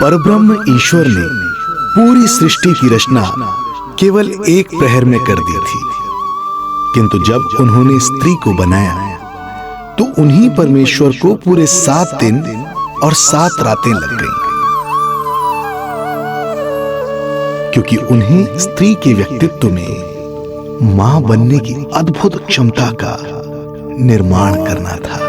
परब्रह्म ईश्वर ने पूरी सृष्टि की रचना केवल एक प्रहर में कर दी थी, किंतु जब उन्होंने स्त्री को बनाया तो उन्हीं परमेश्वर को पूरे 7 दिन और 7 रातें लग गईं, क्योंकि उन्हें स्त्री के व्यक्तित्व में मां बनने की अद्भुत क्षमता का निर्माण करना था,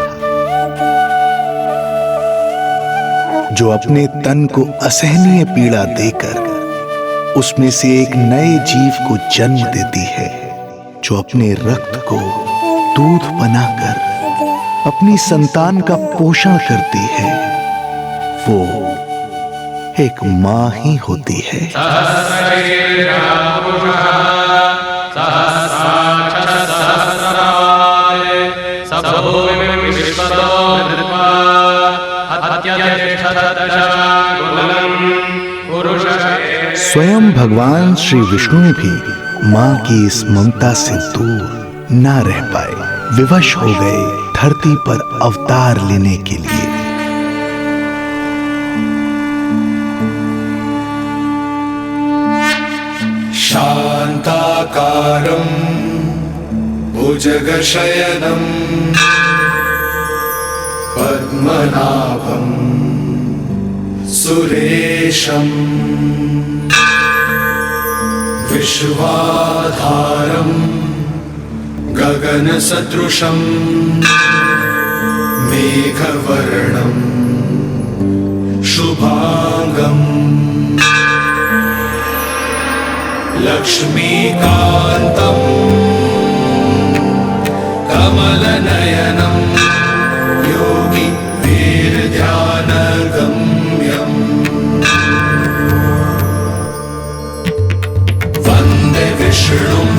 जो अपने तन को असहनीय पीड़ा देकर उसमें से एक नए जीव को जन्म देती है, जो अपने रक्त को दूध बनाकर अपनी संतान का पोषण करती है। वो एक मां ही होती है। स्वयं भगवान श्री विष्णु भी मां की इस ममता से दूर ना रह पाए, विवश हो गए धरती पर अवतार लेने के लिए। शांताकारं भुजगशयनं पद्मनाभं सुरेशं विश्वाधारं गगनसदृशं मेघवर्णं शुभांगं लक्ष्मीकान्तं कमलनयनं योगी वीरध्यानगम्यं वन्दे विष्णुं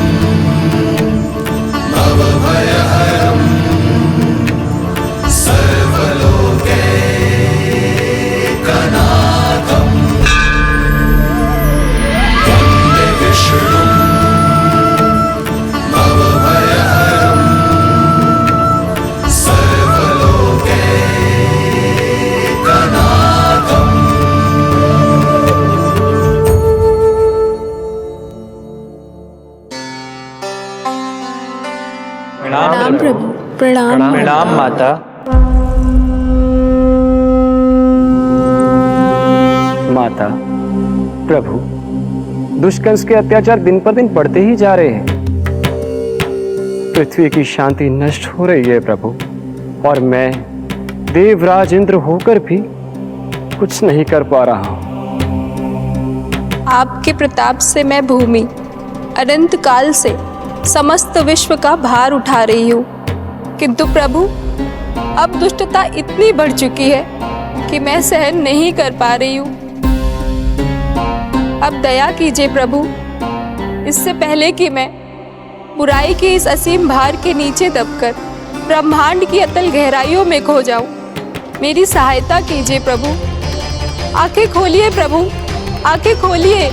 भवभयहरं सर्वलोकैकनाथं वन्दे विष्णुं भवभयहरं सर्वलोकैकनाथम्। प्रणाम प्रभु। प्रणाम प्रणाम माता। माता, प्रभु, दुष्कंस के अत्याचार दिन पर दिन बढ़ते ही जा रहे हैं। पृथ्वी की शांति नष्ट हो रही है प्रभु, और मैं देवराज इंद्र होकर भी कुछ नहीं कर पा रहा हूं। आपके प्रताप से मैं भूमि अनंत काल से समस्त विश्व का भार उठा रही हूँ, किंतु प्रभु अब दुष्टता इतनी बढ़ चुकी है कि मैं सहन नहीं कर पा रही हूँ। अब दया कीजिए प्रभु, इससे पहले कि मैं बुराई के इस असीम भार के नीचे दबकर ब्रह्मांड की अतल गहराइयों में खो जाऊं। मेरी सहायता कीजिए प्रभु। आंखें खोलिए प्रभु, आंखें खोलिए।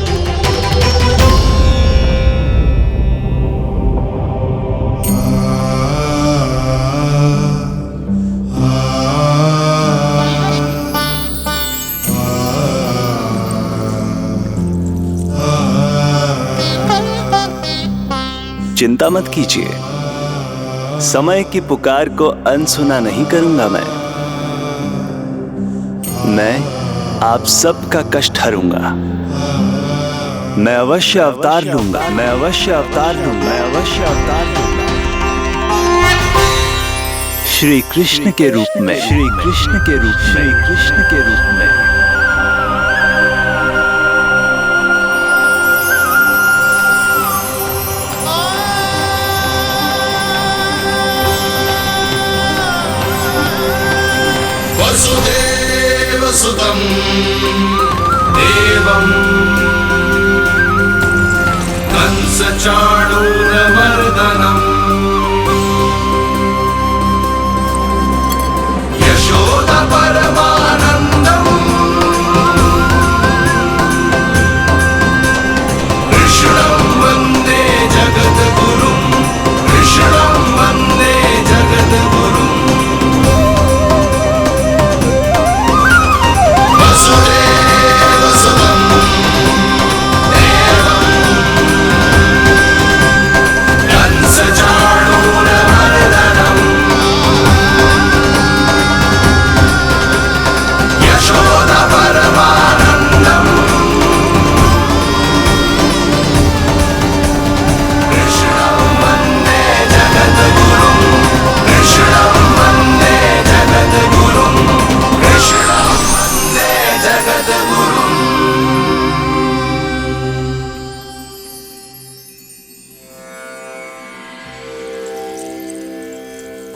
चिंता मत कीजिए, समय की पुकार को अनसुना नहीं करूंगा। मैं आप सबका कष्ट हरूंगा। मैं अवश्य अवतार लूंगा, मैं अवश्य अवतार लूंगा, मैं अवश्य अवतार लूंगा। श्री कृष्ण के रूप में, श्री कृष्ण के रूप में, श्री कृष्ण के रूप में। वसुदेवसुतं देवं कंसचाणूरमर्दनम् यशोदपरमानन्दम् कृष्णं वन्दे जगद्गुरुं, कृष्णं वन्दे जगद्गुरुम्। वसुदेव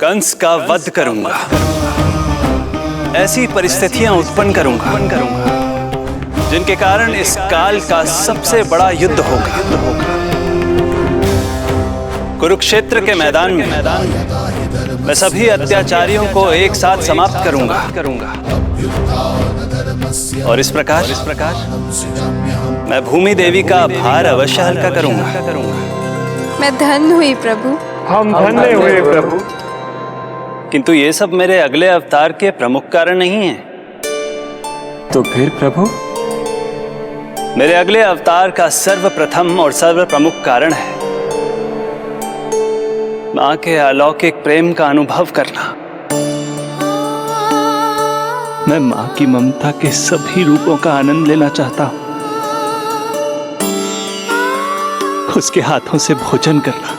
कंस का वध करूंगा। ऐसी परिस्थितियां उत्पन्न करूंगा जिनके कारण इस काल का सबसे बड़ा युद्ध होगा। कुरुक्षेत्र के मैदान में मैं सभी अत्याचारियों को एक साथ समाप्त करूंगा। और इस प्रकार मैं भूमि देवी का भार अवश्य हल्का करूंगा। मैं धन्य हुई प्रभु। हम धन्य हुए प्रभु। किंतु ये सब मेरे अगले अवतार के प्रमुख कारण नहीं है। तो फिर प्रभु? मेरे अगले अवतार का सर्वप्रथम और सर्व प्रमुख कारण है मां के अलौकिक प्रेम का अनुभव करना। मैं मां की ममता के सभी रूपों का आनंद लेना चाहता हूं। उसके हाथों से भोजन करना,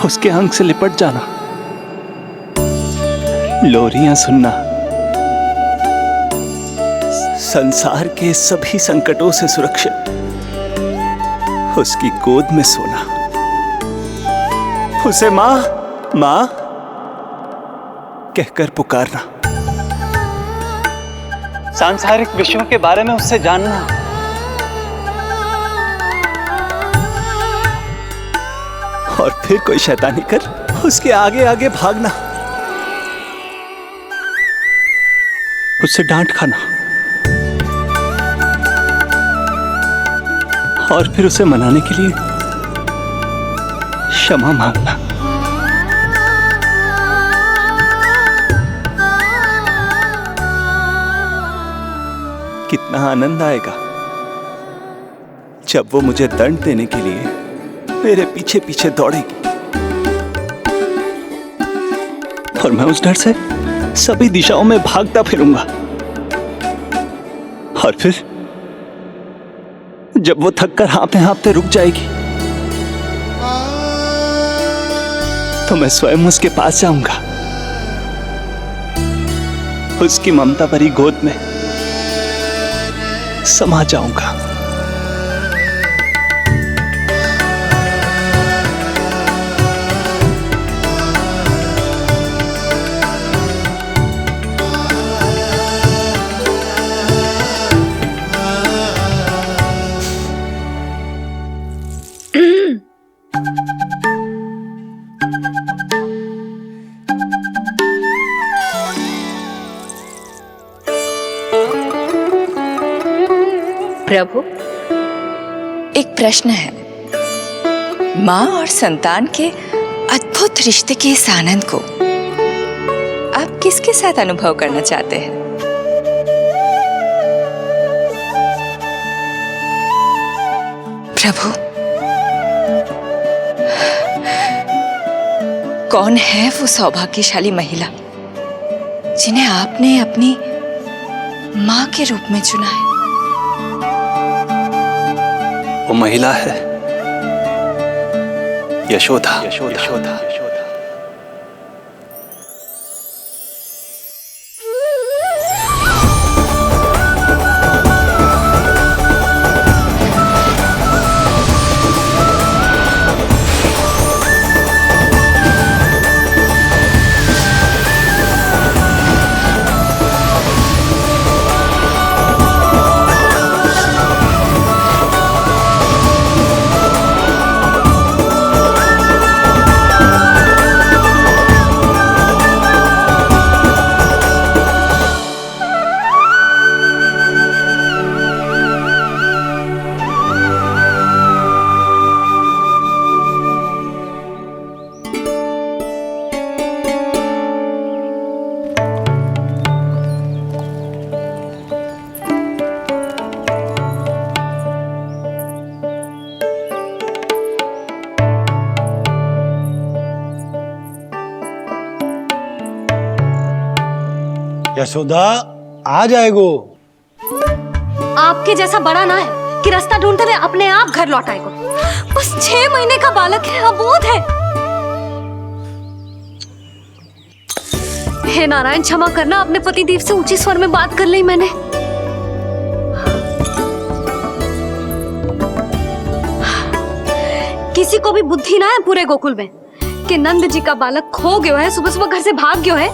उसके अंग से लिपट जाना, लोरियां सुनना, संसार के सभी संकटों से सुरक्षित उसकी गोद में सोना, उसे मां मां कहकर पुकारना, सांसारिक विषयों के बारे में उससे जानना, और फिर कोई शैतानी कर उसके आगे आगे भागना, उससे डांट खाना, और फिर उसे मनाने के लिए क्षमा मांगना। कितना आनंद आएगा जब वो मुझे दंड देने के लिए मेरे पीछे पीछे दौड़ेगी और मैं उस डर से सभी दिशाओं में भागता फिरूंगा। और फिर जब वो थककर हाँफते रुक जाएगी तो मैं स्वयं उसके पास जाऊंगा, उसकी ममता भरी गोद में समा जाऊंगा। प्रभु, एक प्रश्न है। माँ और संतान के अद्भुत रिश्ते के इस आनंद को आप किसके साथ अनुभव करना चाहते हैं? प्रभु, कौन है वो सौभाग्यशाली महिला जिन्हें आपने अपनी माँ के रूप में चुना है? वो महिला है यशोदा। यशोदा आ जाएगो। आपके जैसा बड़ा ना है कि रास्ता ढूंढते हुए अपने आप घर लौट आएगो। बस 6 महीने का बालक है, अबोध है। हे नारायण, क्षमा करना, अपने पति देव से ऊंची स्वर में बात कर ली मैंने। किसी को भी बुद्धि ना है पूरे गोकुल में कि नंद जी का बालक खो गयो है, सुबह सुबह घर से भाग गयो है।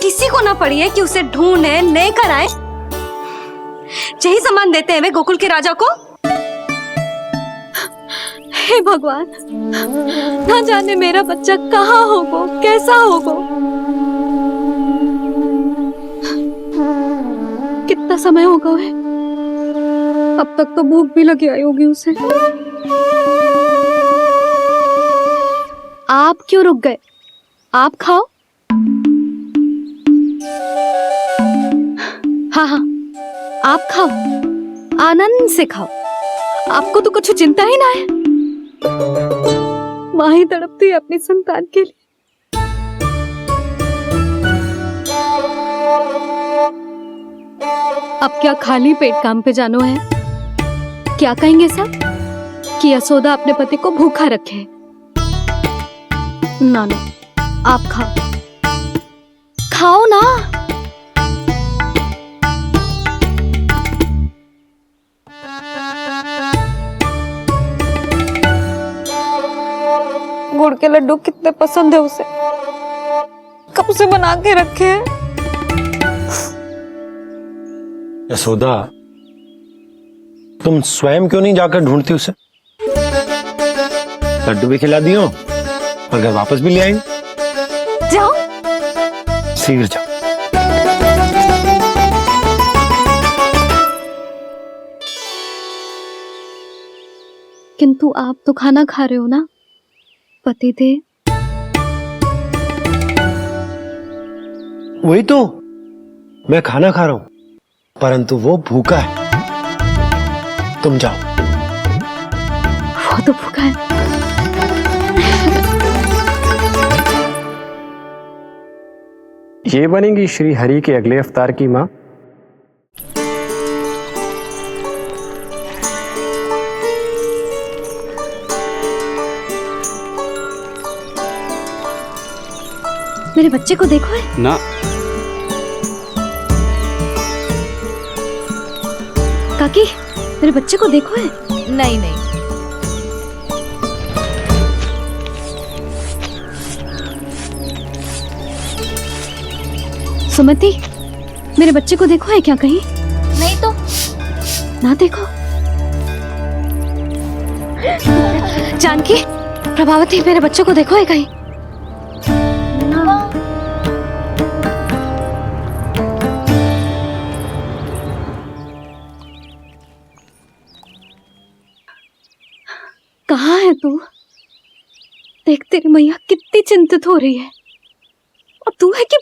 किसी को ना पड़ी है कि उसे ढूंढे लेकर आए। यही सम्मान देते हैं वे गोकुल के राजा को। हे भगवान, ना जाने मेरा बच्चा कहाँ होगो, कैसा होगो। कितना समय होगा है? अब तक तो भूख भी लगी आई होगी उसे। आप क्यों रुक गए? आप खाओ। हाँ हाँ, आप खाओ, आनंद से खाओ। आपको तो कुछ चिंता ही ना है। माँ ही तड़पती है अपनी संतान के लिए। अब क्या खाली पेट काम पे जानो है? क्या कहेंगे सब कि यशोदा अपने पति को भूखा रखे? ना ना, आप खाओ, खाओ ना। गुड़ के लड्डू कितने पसंद है उसे, कब से बना के रखे हैं। यशोदा, तुम स्वयं क्यों नहीं जाकर ढूंढती उसे? लड्डू भी खिला दियो और घर वापस भी ले आएंगे। जाओ, शीघ्र जाओ। किंतु आप तो खाना खा रहे हो ना पतिदेव? वही तो, मैं खाना खा रहा हूं, परंतु वो भूखा है। तुम जाओ। वो तो भूखा है। ये बनेगी श्री हरि के अगले अवतार की माँ। मेरे बच्चे को देखो है ना। काकी, मेरे बच्चे को देखो है। नहीं नहीं, सुमति, मेरे बच्चे को देखो है क्या कहीं? नहीं तो। ना देखो। जानकी, प्रभावती, मेरे बच्चे को देखो है कहीं? कहाँ है तू? देख, तेरी मैया कितनी चिंतित हो रही है, और तू है कि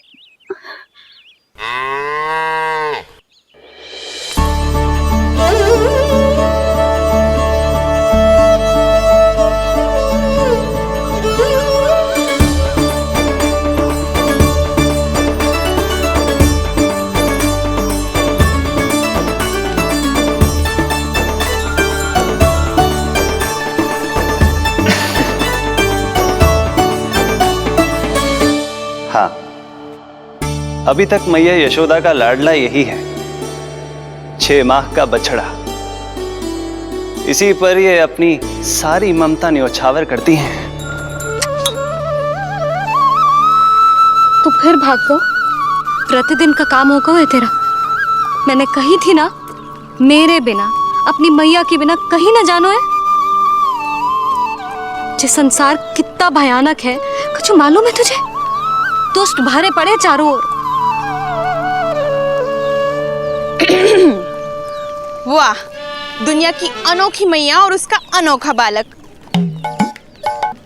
हाँ, अभी तक मैया यशोदा का लाडला यही है, 6 माह का बछड़ा। इसी पर ये अपनी सारी ममता न्योछावर करती हैं। तू फिर भाग गो? प्रतिदिन का काम होगा है तेरा। मैंने कही थी ना, मेरे बिना, अपनी मैया के बिना कहीं ना जानो है। ये संसार कितना भयानक है, कुछ मालूम है तुझे? दुष्ट भरे पड़े चारों ओर। वाह, दुनिया की अनोखी मैया और उसका अनोखा बालक,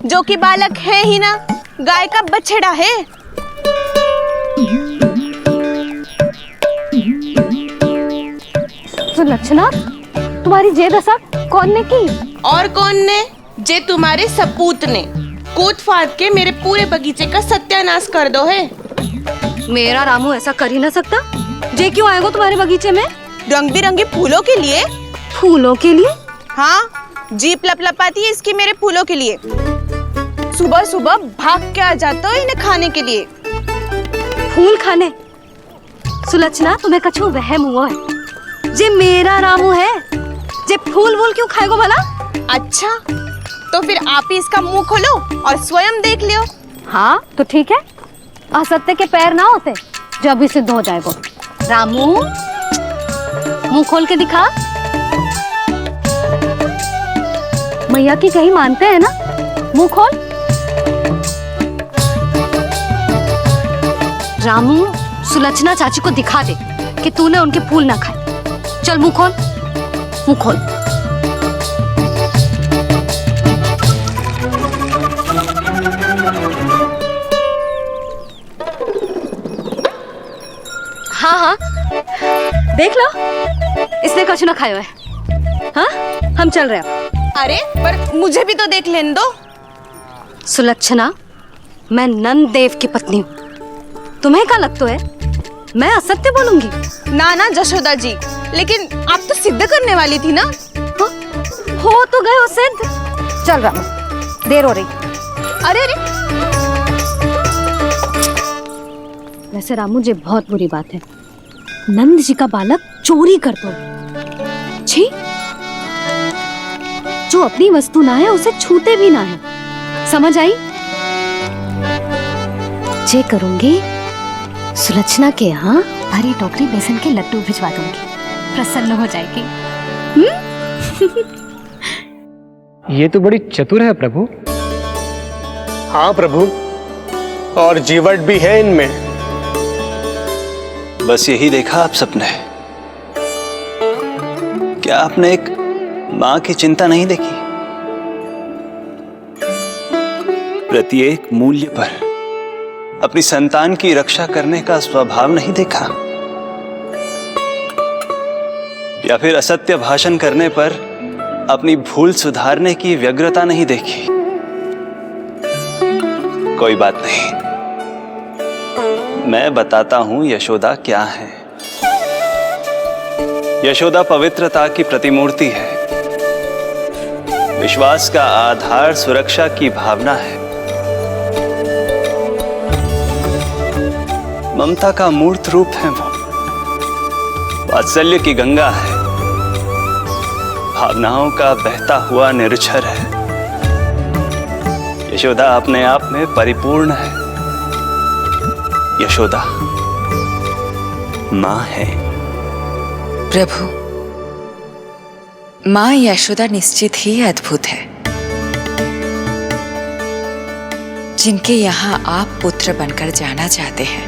जो कि बालक है ही ना, गाय का बछड़ा है। तो लक्षणा, तुम्हारी जे दशा कौन ने की? और कौन ने? जे तुम्हारे सपूत ने कूद फाड़ के मेरे पूरे बगीचे का सत्यानाश कर दो है। मेरा रामू ऐसा कर ही ना सकता। जे क्यों आएगा तुम्हारे बगीचे में? रंग बिरंगे फूलों के लिए। फूलों के लिए? हाँ, जीप लपलपाती है इसकी मेरे फूलों के लिए। सुबह सुबह भाग के आ जाता हो इन्हें खाने के लिए। फूल खाने? सुलक्षणा, तुम्हें कछु वहम हुआ है। जे मेरा रामू है, जे फूल वूल क्यों खाएगो भला? अच्छा, तो फिर आप ही इसका मुंह खोलो और स्वयं देख लियो। हाँ तो ठीक है, असत्य के पैर ना होते जो अभी सिद्ध हो जाएगा। रामू मुंह खोल के दिखा। मैया की कहीं मानते हैं ना, मुंह खोल। रामू सुलक्षणा चाची को दिखा दे कि तूने उनके फूल ना खाए। चल मुंह खोल, मुंह खोल। हाँ हाँ देख लो, इसने कुछ ना खाया है। हाँ हम चल रहे हैं। अरे पर मुझे भी तो देख लेने दो। सुलक्षणा, मैं नंद देव की पत्नी हूँ, तुम्हें क्या लगता है मैं असत्य बोलूंगी? ना ना जशोदा जी, लेकिन आप तो सिद्ध करने वाली थी ना। हो तो गए हो सिद्ध। चल रामू, देर हो रही। अरे अरे वैसे रामू जी बहुत बुरी बात है, नंद जी का बालक चोरी कर दो। छी, जो अपनी वस्तु ना है उसे छूते भी ना है, समझ आई? जे करूंगी सुलक्षणा के यहाँ भरी टोकरी बेसन के लड्डू भिजवा दूंगी, प्रसन्न हो जाएगी। ये तो बड़ी चतुर है प्रभु। हाँ प्रभु, और जीवट भी है इनमें। बस यही देखा आप सबने? क्या आपने एक मां की चिंता नहीं देखी? प्रत्येक मूल्य पर अपनी संतान की रक्षा करने का स्वभाव नहीं देखा? या फिर असत्य भाषण करने पर अपनी भूल सुधारने की व्यग्रता नहीं देखी? कोई बात नहीं, मैं बताता हूं यशोदा क्या है। यशोदा पवित्रता की प्रतिमूर्ति है, विश्वास का आधार सुरक्षा की भावना है, ममता का मूर्त रूप है वो, वात्सल्य की गंगा है, भावनाओं का बहता हुआ निर्झर है। यशोदा अपने आप में परिपूर्ण है। यशोदा मां है। प्रभु, मां यशोदा निश्चित ही अद्भुत है। जिनके यहाँ आप पुत्र बनकर जाना चाहते हैं,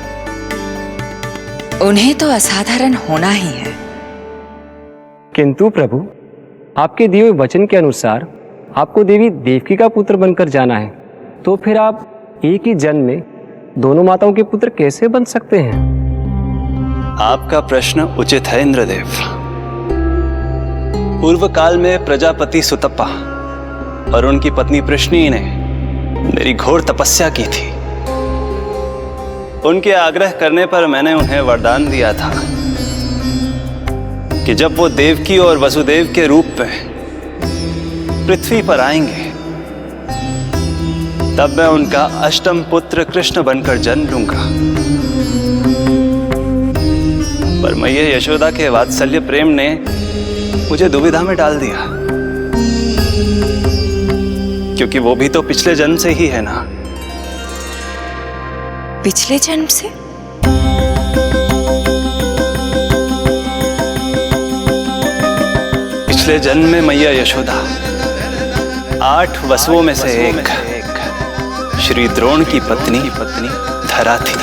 उन्हें तो असाधारण होना ही है। किंतु प्रभु, आपके दिए हुए वचन के अनुसार आपको देवी देवकी का पुत्र बनकर जाना है, तो फिर आप एक ही जन्म में दोनों माताओं के पुत्र कैसे बन सकते हैं? आपका प्रश्न उचित है इंद्रदेव। पूर्व काल में प्रजापति सुतप्पा और उनकी पत्नी प्रश्नी ने मेरी घोर तपस्या की थी। उनके आग्रह करने पर मैंने उन्हें वरदान दिया था कि जब वो देवकी और वसुदेव के रूप में पृथ्वी पर आएंगे, तब मैं उनका अष्टम पुत्र कृष्ण बनकर जन्म लूंगा। पर मैया यशोदा के वात्सल्य प्रेम ने मुझे दुविधा में डाल दिया, क्योंकि वो भी तो पिछले जन्म से ही है ना। पिछले जन्म से? पिछले जन्म में मैया यशोदा 8 वसुओं में से एक श्री द्रोण की पत्नी धरा थी।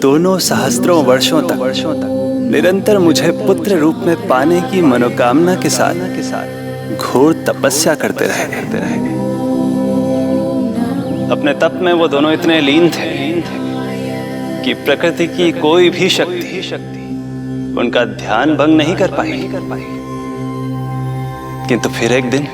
दोनों सहस्त्रों वर्षों तक निरंतर मुझे पुत्र रूप में पाने की मनोकामना के साथ घोर तपस्या करते रहे। अपने तप में वो दोनों इतने लीन थे कि प्रकृति की कोई भी शक्ति उनका ध्यान भंग नहीं कर पाई। किंतु फिर एक दिन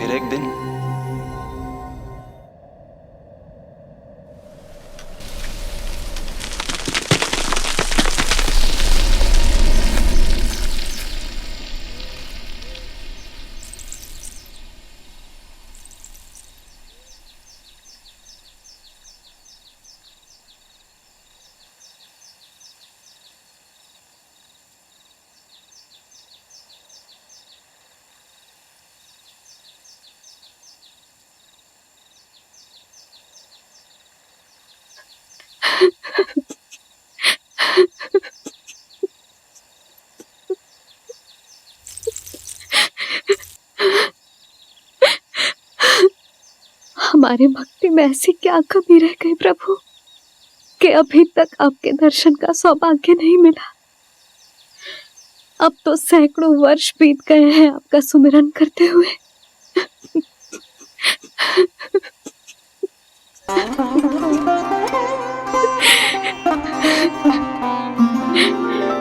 हमारे भक्ति में ऐसी क्या कमी रह गई प्रभु कि अभी तक आपके दर्शन का सौभाग्य नहीं मिला। अब तो सैकड़ों वर्ष बीत गए हैं आपका सुमिरन करते हुए।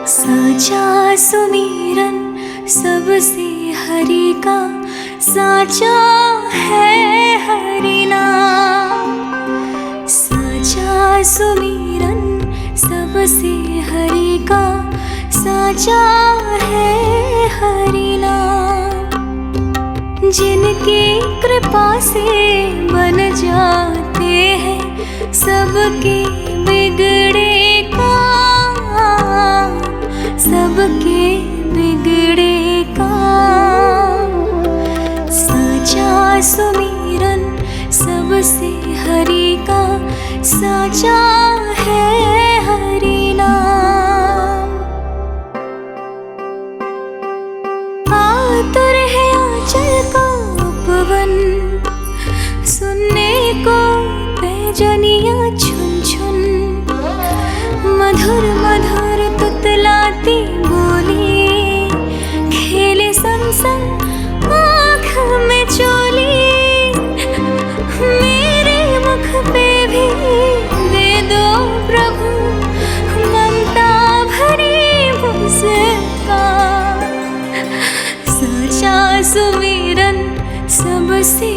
साचा सुमिरन सबसे हरि का, साचा है हरि नाम। साचा सुमिरन सबसे हरि का, साचा है हरि नाम। जिनकी कृपा से बन जाते हैं सबके बिगड़े काम, सबके बिगड़े काम। साचा सुमिरन सबसे हरि का, साचा है हरि नाम। आतुर है आंचल का उपवन, सुनने को पैजनियां छुन छुन। मधुर मधुर तुतलाती बोली, खेले संग संग आँख में चोली। मेरे मुख पे भी दे दो प्रभु ममता भरी मुस्कान। साचा सुमिरन सबसे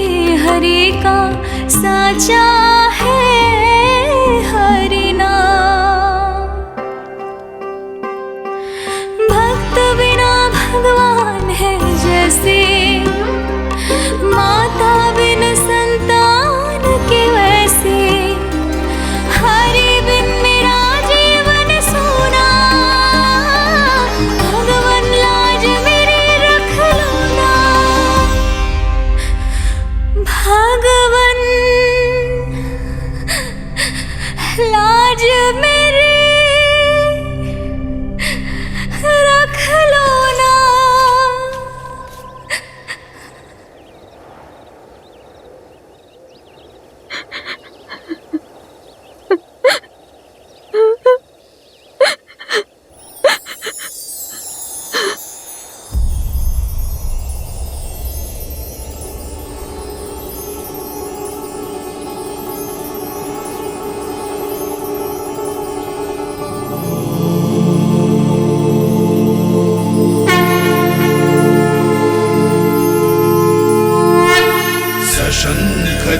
हरि का, साचा है हरि नाम। भक्त बिना भगवान है जैसे, माता बिन संतान के वैसे। हरि बिन मेरा जीवन सूना, भगवान लाज मेरी रख लो ना। भगवान लाज मेरी रख लो ना।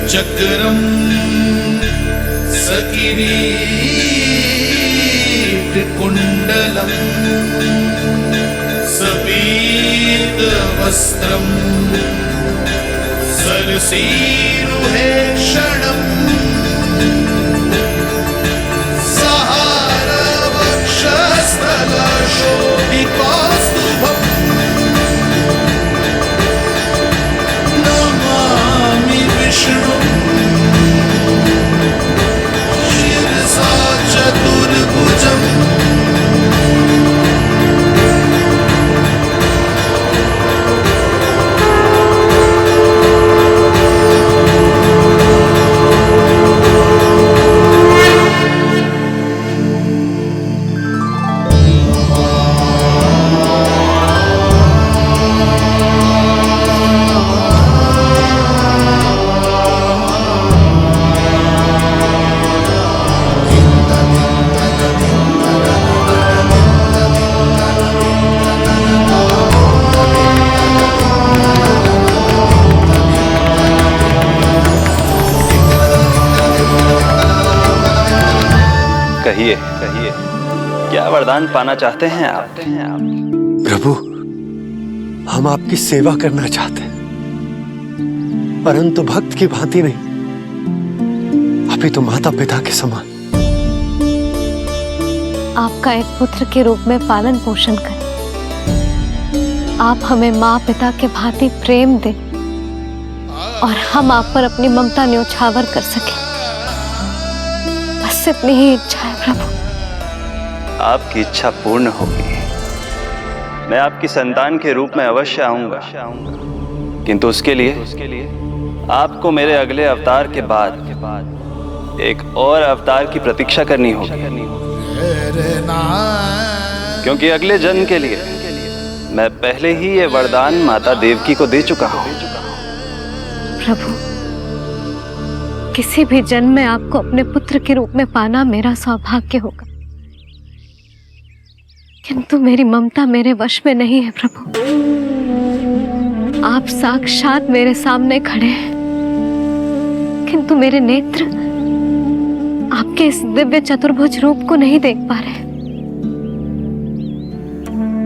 चक्रम सकिरीट कुंडलम सबीत वस्त्रम सरसीरुहे क्षणम सहार वक्षस्थल शोभिकास्तुभम नमामि विष्णु शिरसा चतुर्भुजम्। कहिए कहिए, क्या वरदान पाना चाहते हैं आप? प्रभु, हम आपकी सेवा करना चाहते हैं, परंतु भक्त की भांति नहीं, अभी तो माता पिता के समान। आपका एक पुत्र के रूप में पालन पोषण करें। आप हमें माँ पिता के भांति प्रेम दें और हम आप पर अपनी ममता न्योछावर कर सकें। बस बस इतनी ही इच्छा है प्रभु। आपकी इच्छा पूर्ण होगी। मैं आपकी संतान के रूप में अवश्य आऊंगा, किंतु उसके लिए आपको मेरे अगले अवतार के बाद एक और अवतार की प्रतीक्षा करनी होगी, क्योंकि अगले जन्म के लिए मैं पहले ही ये वरदान माता देवकी को दे चुका हूं। प्रभु, किसी भी जन्म में आपको अपने पुत्र के रूप में पाना मेरा सौभाग्य होगा, किंतु मेरी ममता मेरे वश में नहीं है प्रभु। आप साक्षात मेरे सामने खड़े हैं, किंतु मेरे नेत्र आपके इस दिव्य चतुर्भुज रूप को नहीं देख पा रहे।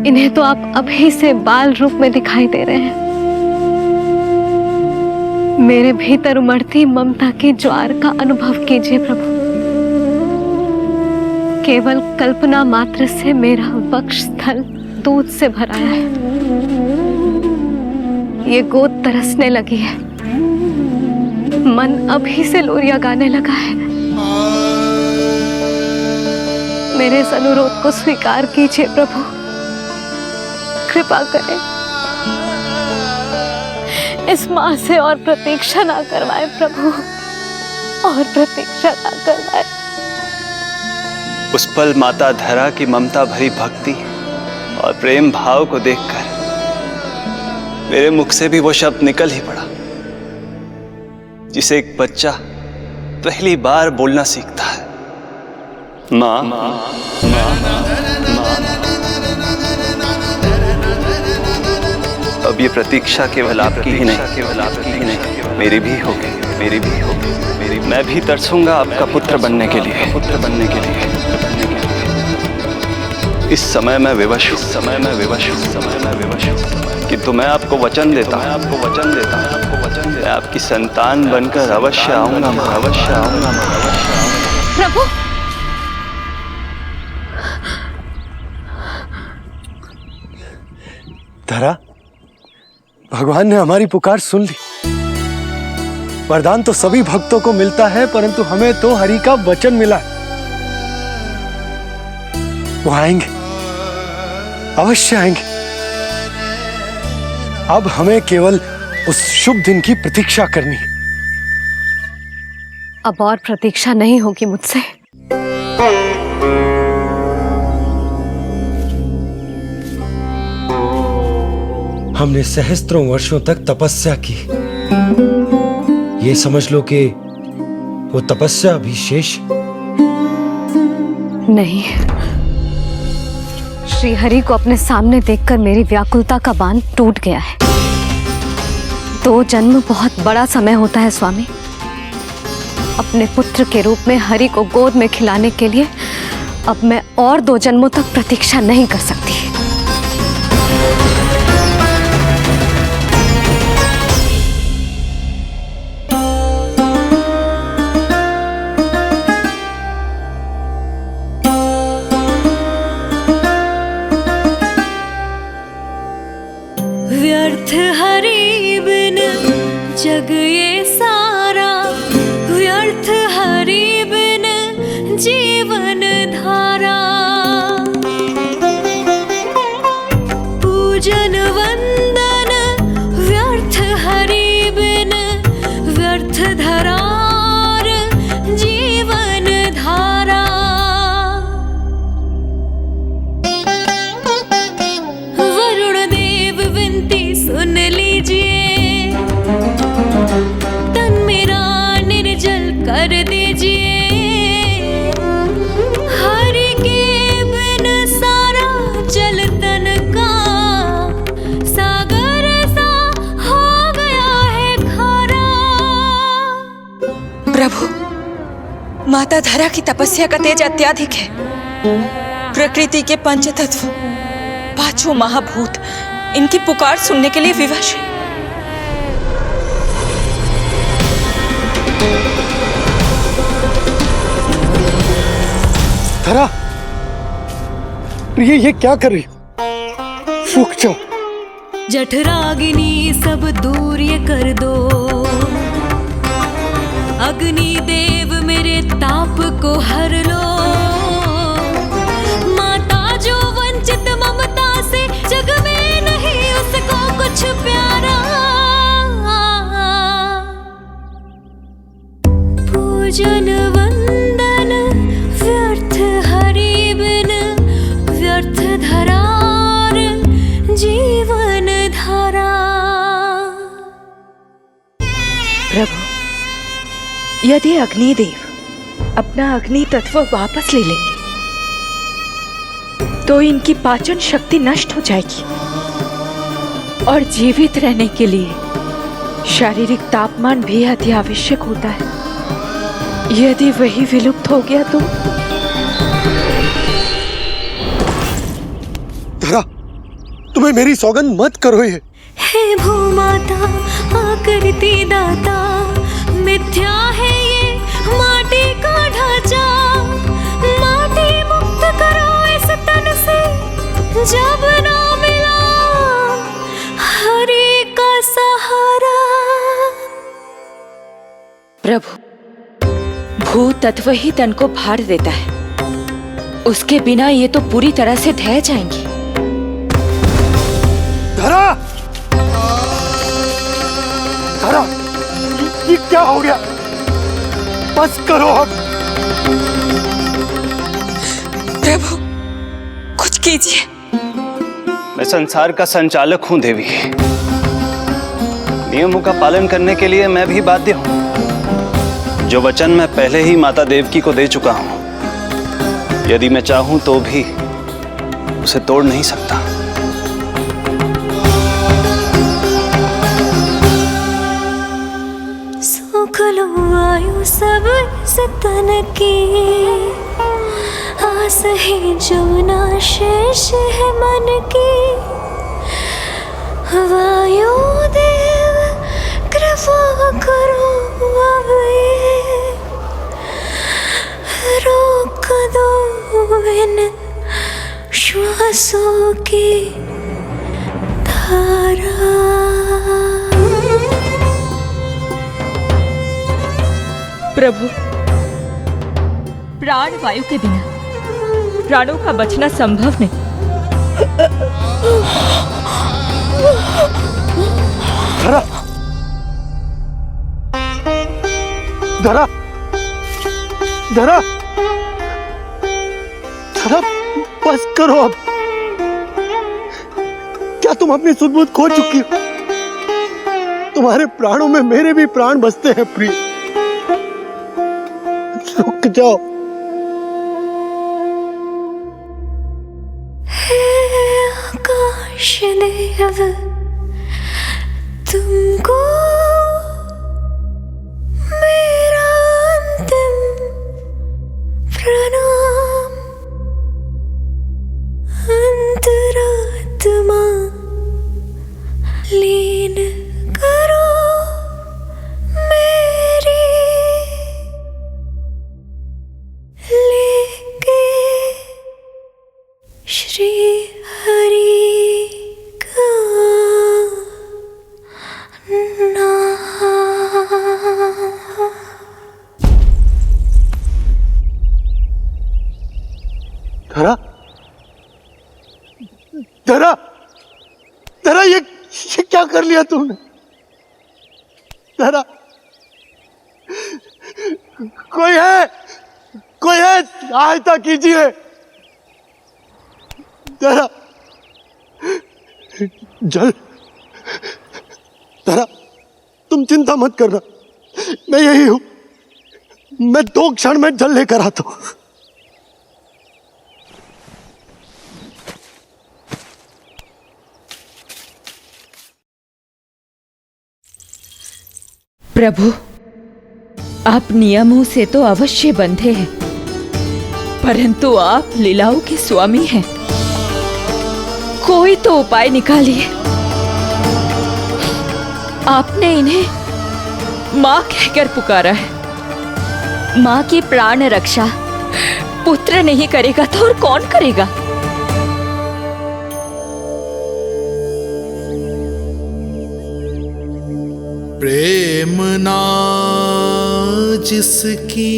इन्हें तो आप अभी से बाल रूप में दिखाई दे रहे हैं। मेरे भीतर उमड़ती ममता की ज्वार का अनुभव कीजिए प्रभु। केवल कल्पना मात्र से मेरा वक्षस्थल दूध से भराया है। ये गोद तरसने लगी है, मन अभी से लोरिया गाने लगा है। मेरे इस अनुरोध को स्वीकार कीजिए प्रभु, कृपा करें। इस मां से और प्रतीक्षा ना करवाए प्रभु, और प्रतीक्षा ना करवाए। उस पल माता धरा की ममता भरी भक्ति और प्रेम भाव को देखकर मेरे मुख से भी वो शब्द निकल ही पड़ा जिसे एक बच्चा पहली बार बोलना सीखता है, माँ। अब ये प्रतीक्षा केवल आपकी ही नहीं, मेरी भी होगी। मैं भी तरसूंगा आपका पुत्र बनने के लिए। इस समय मैं विवश हूँ, किंतु मैं आपको वचन देता हूँ, मैं आपकी संतान बनकर अवश्य आऊंगा। प्रभु, धरा, भगवान ने हमारी पुकार सुन ली। वरदान तो सभी भक्तों को मिलता है, परंतु हमें तो हरि का वचन मिला है। वो आएंगे, अवश्य आएंगे। अब हमें केवल उस शुभ दिन की प्रतीक्षा करनी है। अब और प्रतीक्षा नहीं होगी मुझसे। हमने सहस्त्रों वर्षों तक तपस्या की। ये समझ लो कि वो तपस्या अभी शेष नहीं। श्री हरि को अपने सामने देखकर मेरी व्याकुलता का बांध टूट गया है। 2 जन्म बहुत बड़ा समय होता है स्वामी। अपने पुत्र के रूप में हरि को गोद में खिलाने के लिए अब मैं और 2 जन्मों तक प्रतीक्षा नहीं कर सकती। व्यर्थ हरि बिन जग ये सारा, व्यर्थ हरि बिन जीवन धारा। पूजन वंदन व्यर्थ हरि बिन, व्यर्थ धरार जीवन धारा। वरुण देव विनती सुन लीजिए, तन मेरा निर्जल कर दीजिए। हरि के बिन सारा जल तन का सागर सा हो गया है खारा। प्रभु, माता धरा की तपस्या का तेज अत्याधिक है। प्रकृति के पंचतत्व, 5 महाभूत इनकी पुकार सुनने के लिए विवश है। धरा, प्रिय, ये क्या कर रही हो? रुक जाओ। जठराग्नि सब दूर ये कर दो, अग्नि देव मेरे ताप को हर यदि अग्निदेव अपना अग्नि तत्व वापस ले लेंगे तो इनकी पाचन शक्ति नष्ट हो जाएगी और जीवित रहने के लिए शारीरिक तापमान भी अति आवश्यक होता है। यदि वही विलुप्त हो गया तो धरा, तुम्हें मेरी सौगंध मत करो ये। हे भूमाता आकृति दाता, मिथ्या है ये माटी का ढांचा, माटी मुक्त करो इस तन से जब ना मिला हरि का सहारा। प्रभु, भू तत्व ही तन को फाड़ देता है, उसके बिना ये तो पूरी तरह से ढह जाएंगी। धरा, धरा, ये क्या हो गया? बस करो अब। प्रभु, कुछ कीजिए। मैं संसार का संचालक हूं देवी, नियमों का पालन करने के लिए मैं भी बाध्य हूं। जो वचन मैं पहले ही माता देवकी को दे चुका हूं, यदि मैं चाहूं तो भी उसे तोड़ नहीं सकता। सुख लो आयु सब इस तन की, आस है जमुना शेष है मन की। वायु देव कृपा करो अब ये रोक दो इन श्वासों की धारा। प्रभु, प्राण वायु के बिना प्राणों का बचना संभव नहीं। धरा, धरा, धरा, धरा, बस करो अब। क्या तुम अपनी सुध-बुध खो चुकी हो? तुम्हारे प्राणों में मेरे भी प्राण बसते हैं प्रिय। रुक जाओ। हे आकाश देव, तुमको मेरा अंतिम प्रणाम। अंतरात्मा लीन करो मेरी, लेके श्री हरि का नाम। धरा, धरा, धरा, ये क्या कर लिया तुमने? धरा, कोई है, कोई है, सहायता कीजिए। धरा, जल, धरा, तुम चिंता मत करना, मैं यही हूं। मैं 2 क्षण में जल लेकर आता हूं। प्रभु, आप नियमों से तो अवश्य बंधे हैं, परंतु आप लीलाओं के स्वामी हैं। कोई तो उपाय निकालिए। आपने इन्हें मां कहकर पुकारा है। मां की प्राण रक्षा पुत्र नहीं करेगा तो और कौन करेगा? प्रेम ना जिसकी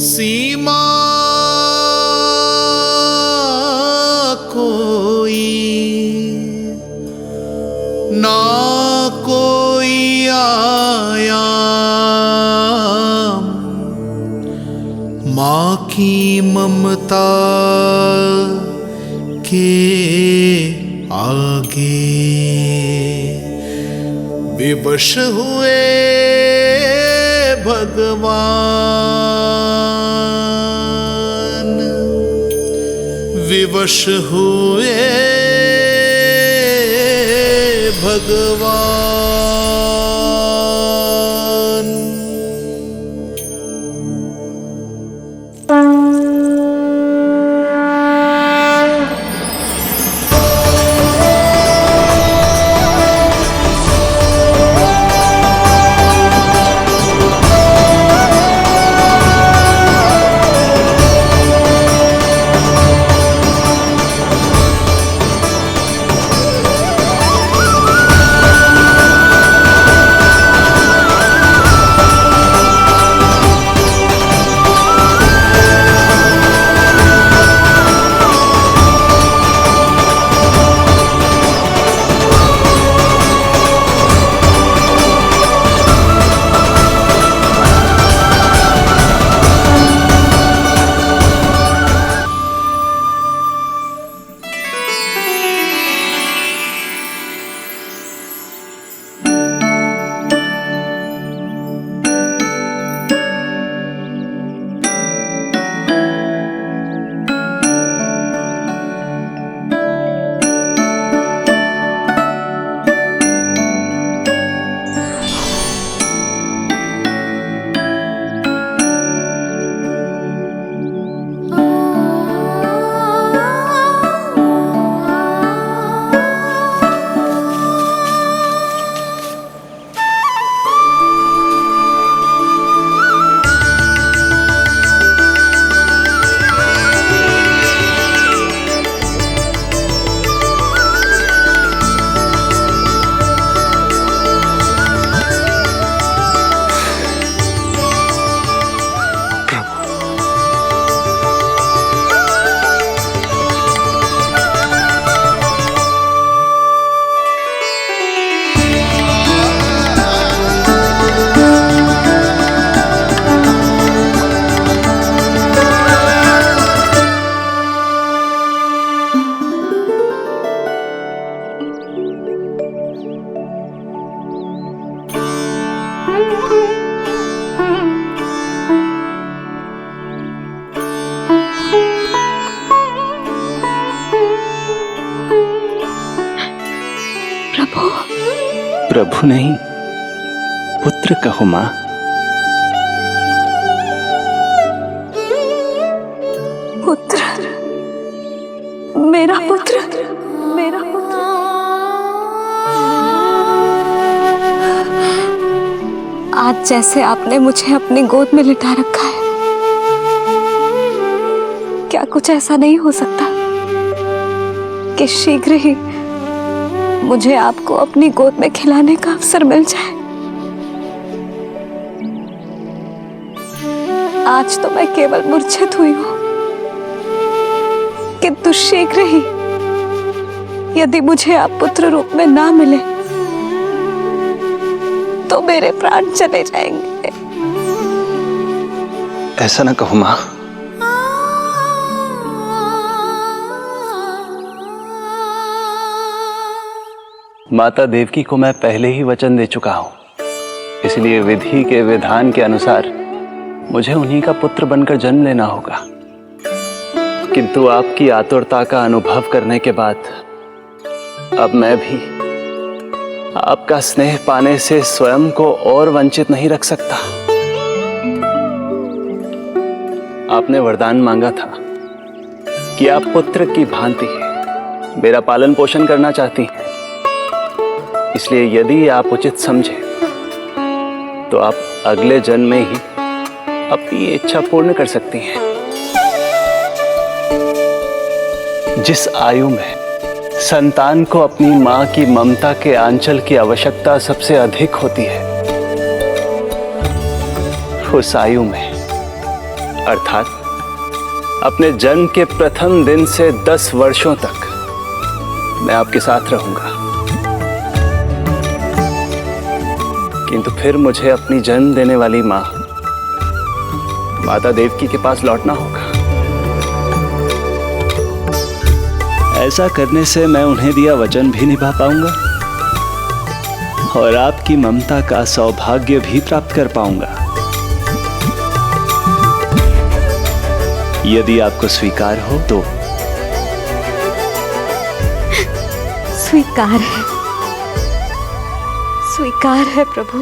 सीमा कोई, ना कोई आयाम, माँ की ममता के आगे विवश हुए भगवान विवश हुए भगवान। प्रभु नहीं, पुत्र कहो मां। पुत्र, मेरा पुत्र, मेरा पुत्र। आज जैसे आपने मुझे अपनी गोद में लिटा रखा है, क्या कुछ ऐसा नहीं हो सकता कि शीघ्र ही मुझे आपको अपनी गोद में खिलाने का अवसर मिल जाए? आज तो मैं केवल मूर्छित हुई हूं, किंतु शीघ्र ही यदि मुझे आप पुत्र रूप में ना मिले तो मेरे प्राण चले जाएंगे। ऐसा ना कहो मां। माता देवकी को मैं पहले ही वचन दे चुका हूं, इसलिए विधि के विधान के अनुसार मुझे उन्हीं का पुत्र बनकर जन्म लेना होगा। किंतु आपकी आतुरता का अनुभव करने के बाद अब मैं भी आपका स्नेह पाने से स्वयं को और वंचित नहीं रख सकता। आपने वरदान मांगा था कि आप पुत्र की भांति मेरा पालन पोषण करना चाहती हैं, इसलिए यदि आप उचित समझे तो आप अगले जन्म में ही अपनी इच्छा पूर्ण कर सकती हैं। जिस आयु में संतान को अपनी मां की ममता के आंचल की आवश्यकता सबसे अधिक होती है, उस आयु में अर्थात अपने जन्म के प्रथम दिन से 10 वर्षों तक मैं आपके साथ रहूंगा। किंतु फिर मुझे अपनी जन्म देने वाली मां माता देवकी के पास लौटना होगा। ऐसा करने से मैं उन्हें दिया वचन भी निभा पाऊंगा और आपकी ममता का सौभाग्य भी प्राप्त कर पाऊंगा। यदि आपको स्वीकार हो तो। स्वीकार है प्रभु,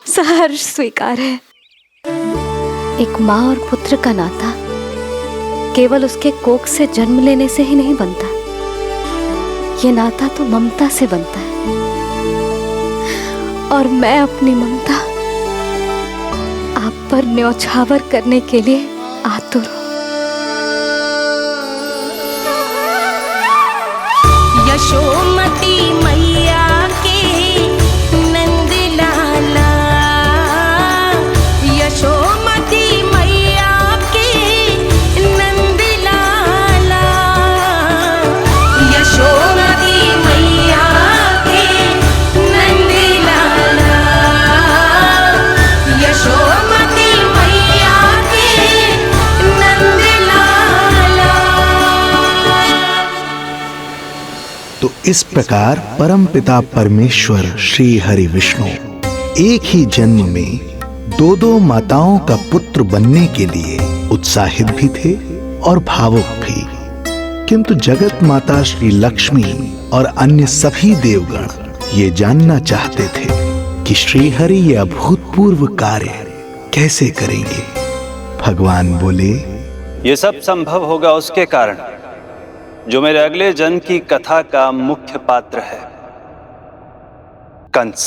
सहर्ष स्वीकार है। एक माँ और पुत्र का नाता केवल उसके कोख से जन्म लेने से ही नहीं बनता, ये नाता तो ममता से बनता है। और मैं अपनी ममता आप पर न्यौछावर करने के लिए आतुर हूं। यशोमती मैया के नंद लाला, यशोमती मैया के नंद लाला, यशोमती मैया के नंद लाला, यशोमती मैया के नंद लाला। तो इस प्रकार परमपिता परमेश्वर श्री हरि विष्णु एक ही जन्म में दो दो माताओं का पुत्र बनने के लिए उत्साहित भी थे और भावुक भी। किंतु जगत माता श्री लक्ष्मी और अन्य सभी देवगण ये जानना चाहते थे कि श्री हरि ये अभूतपूर्व कार्य कैसे करेंगे। भगवान बोले, ये सब संभव होगा उसके कारण जो मेरे अगले जन्म की कथा का मुख्य पात्र है, कंस।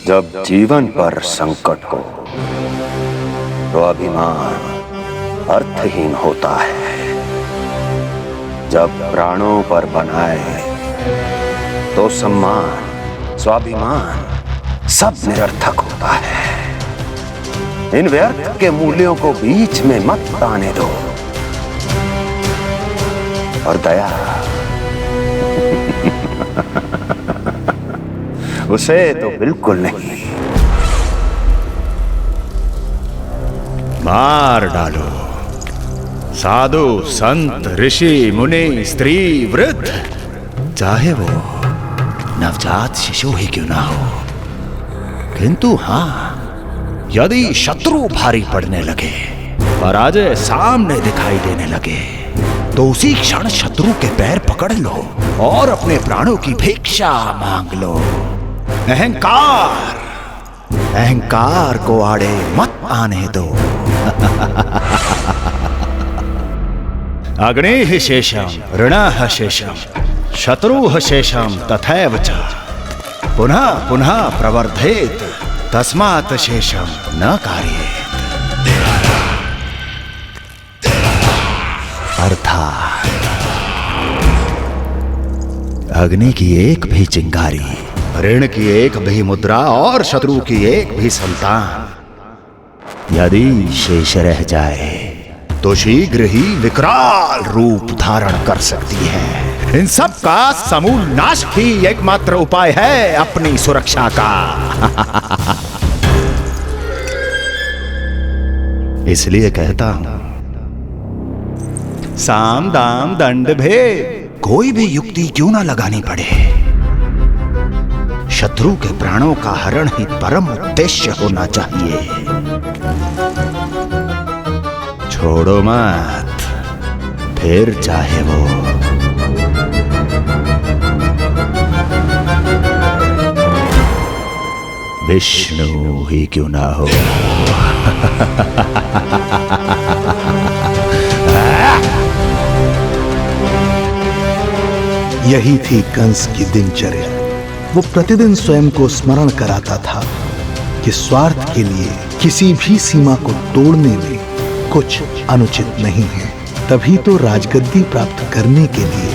जब जीवन पर संकट हो तो अभिमान अर्थहीन होता है, जब प्राणों पर बनाए तो सम्मान स्वाभिमान सब निरर्थक होता है। इन व्यर्थ के मूल्यों को बीच में मत आने दो। और दया उसे तो बिल्कुल नहीं। मार डालो साधु संत ऋषि मुनि स्त्री वृद्ध, चाहे वो नवजात शिशु ही क्यों ना हो। किंतु हां, यदि शत्रु भारी पड़ने लगे, पराजय सामने दिखाई देने लगे, तो उसी क्षण शत्रु के पैर पकड़ लो और अपने प्राणों की भिक्षा मांग लो। अहंकार को आड़े मत आने दो। अग्निः शेषम ऋणः शेषम शत्रुः शेषम तथैव च पुनः पुनः प्रवर्धेत तस्मात् शेषम न कार्येत। अर्थात अग्नि की एक भी चिंगारी, ऋण की एक भी मुद्रा और शत्रु की एक भी संतान यदि शेष रह जाए तो शीघ्र ही विकराल रूप धारण कर सकती है। इन सब का समूल नाश ही एकमात्र उपाय है अपनी सुरक्षा का। इसलिए कहता हूं, साम दाम दंड भेद कोई भी युक्ति क्यों ना लगानी पड़े, शत्रु के प्राणों का हरण ही परम उद्देश्य होना चाहिए। छोड़ो मत, फिर चाहे वो विष्णु ही क्यों ना हो। यही थी कंस की दिनचर्या। वो प्रतिदिन स्वयं को स्मरण कराता था कि स्वार्थ के लिए किसी भी सीमा को तोड़ने में कुछ अनुचित नहीं है। तभी तो राजगद्दी प्राप्त करने के लिए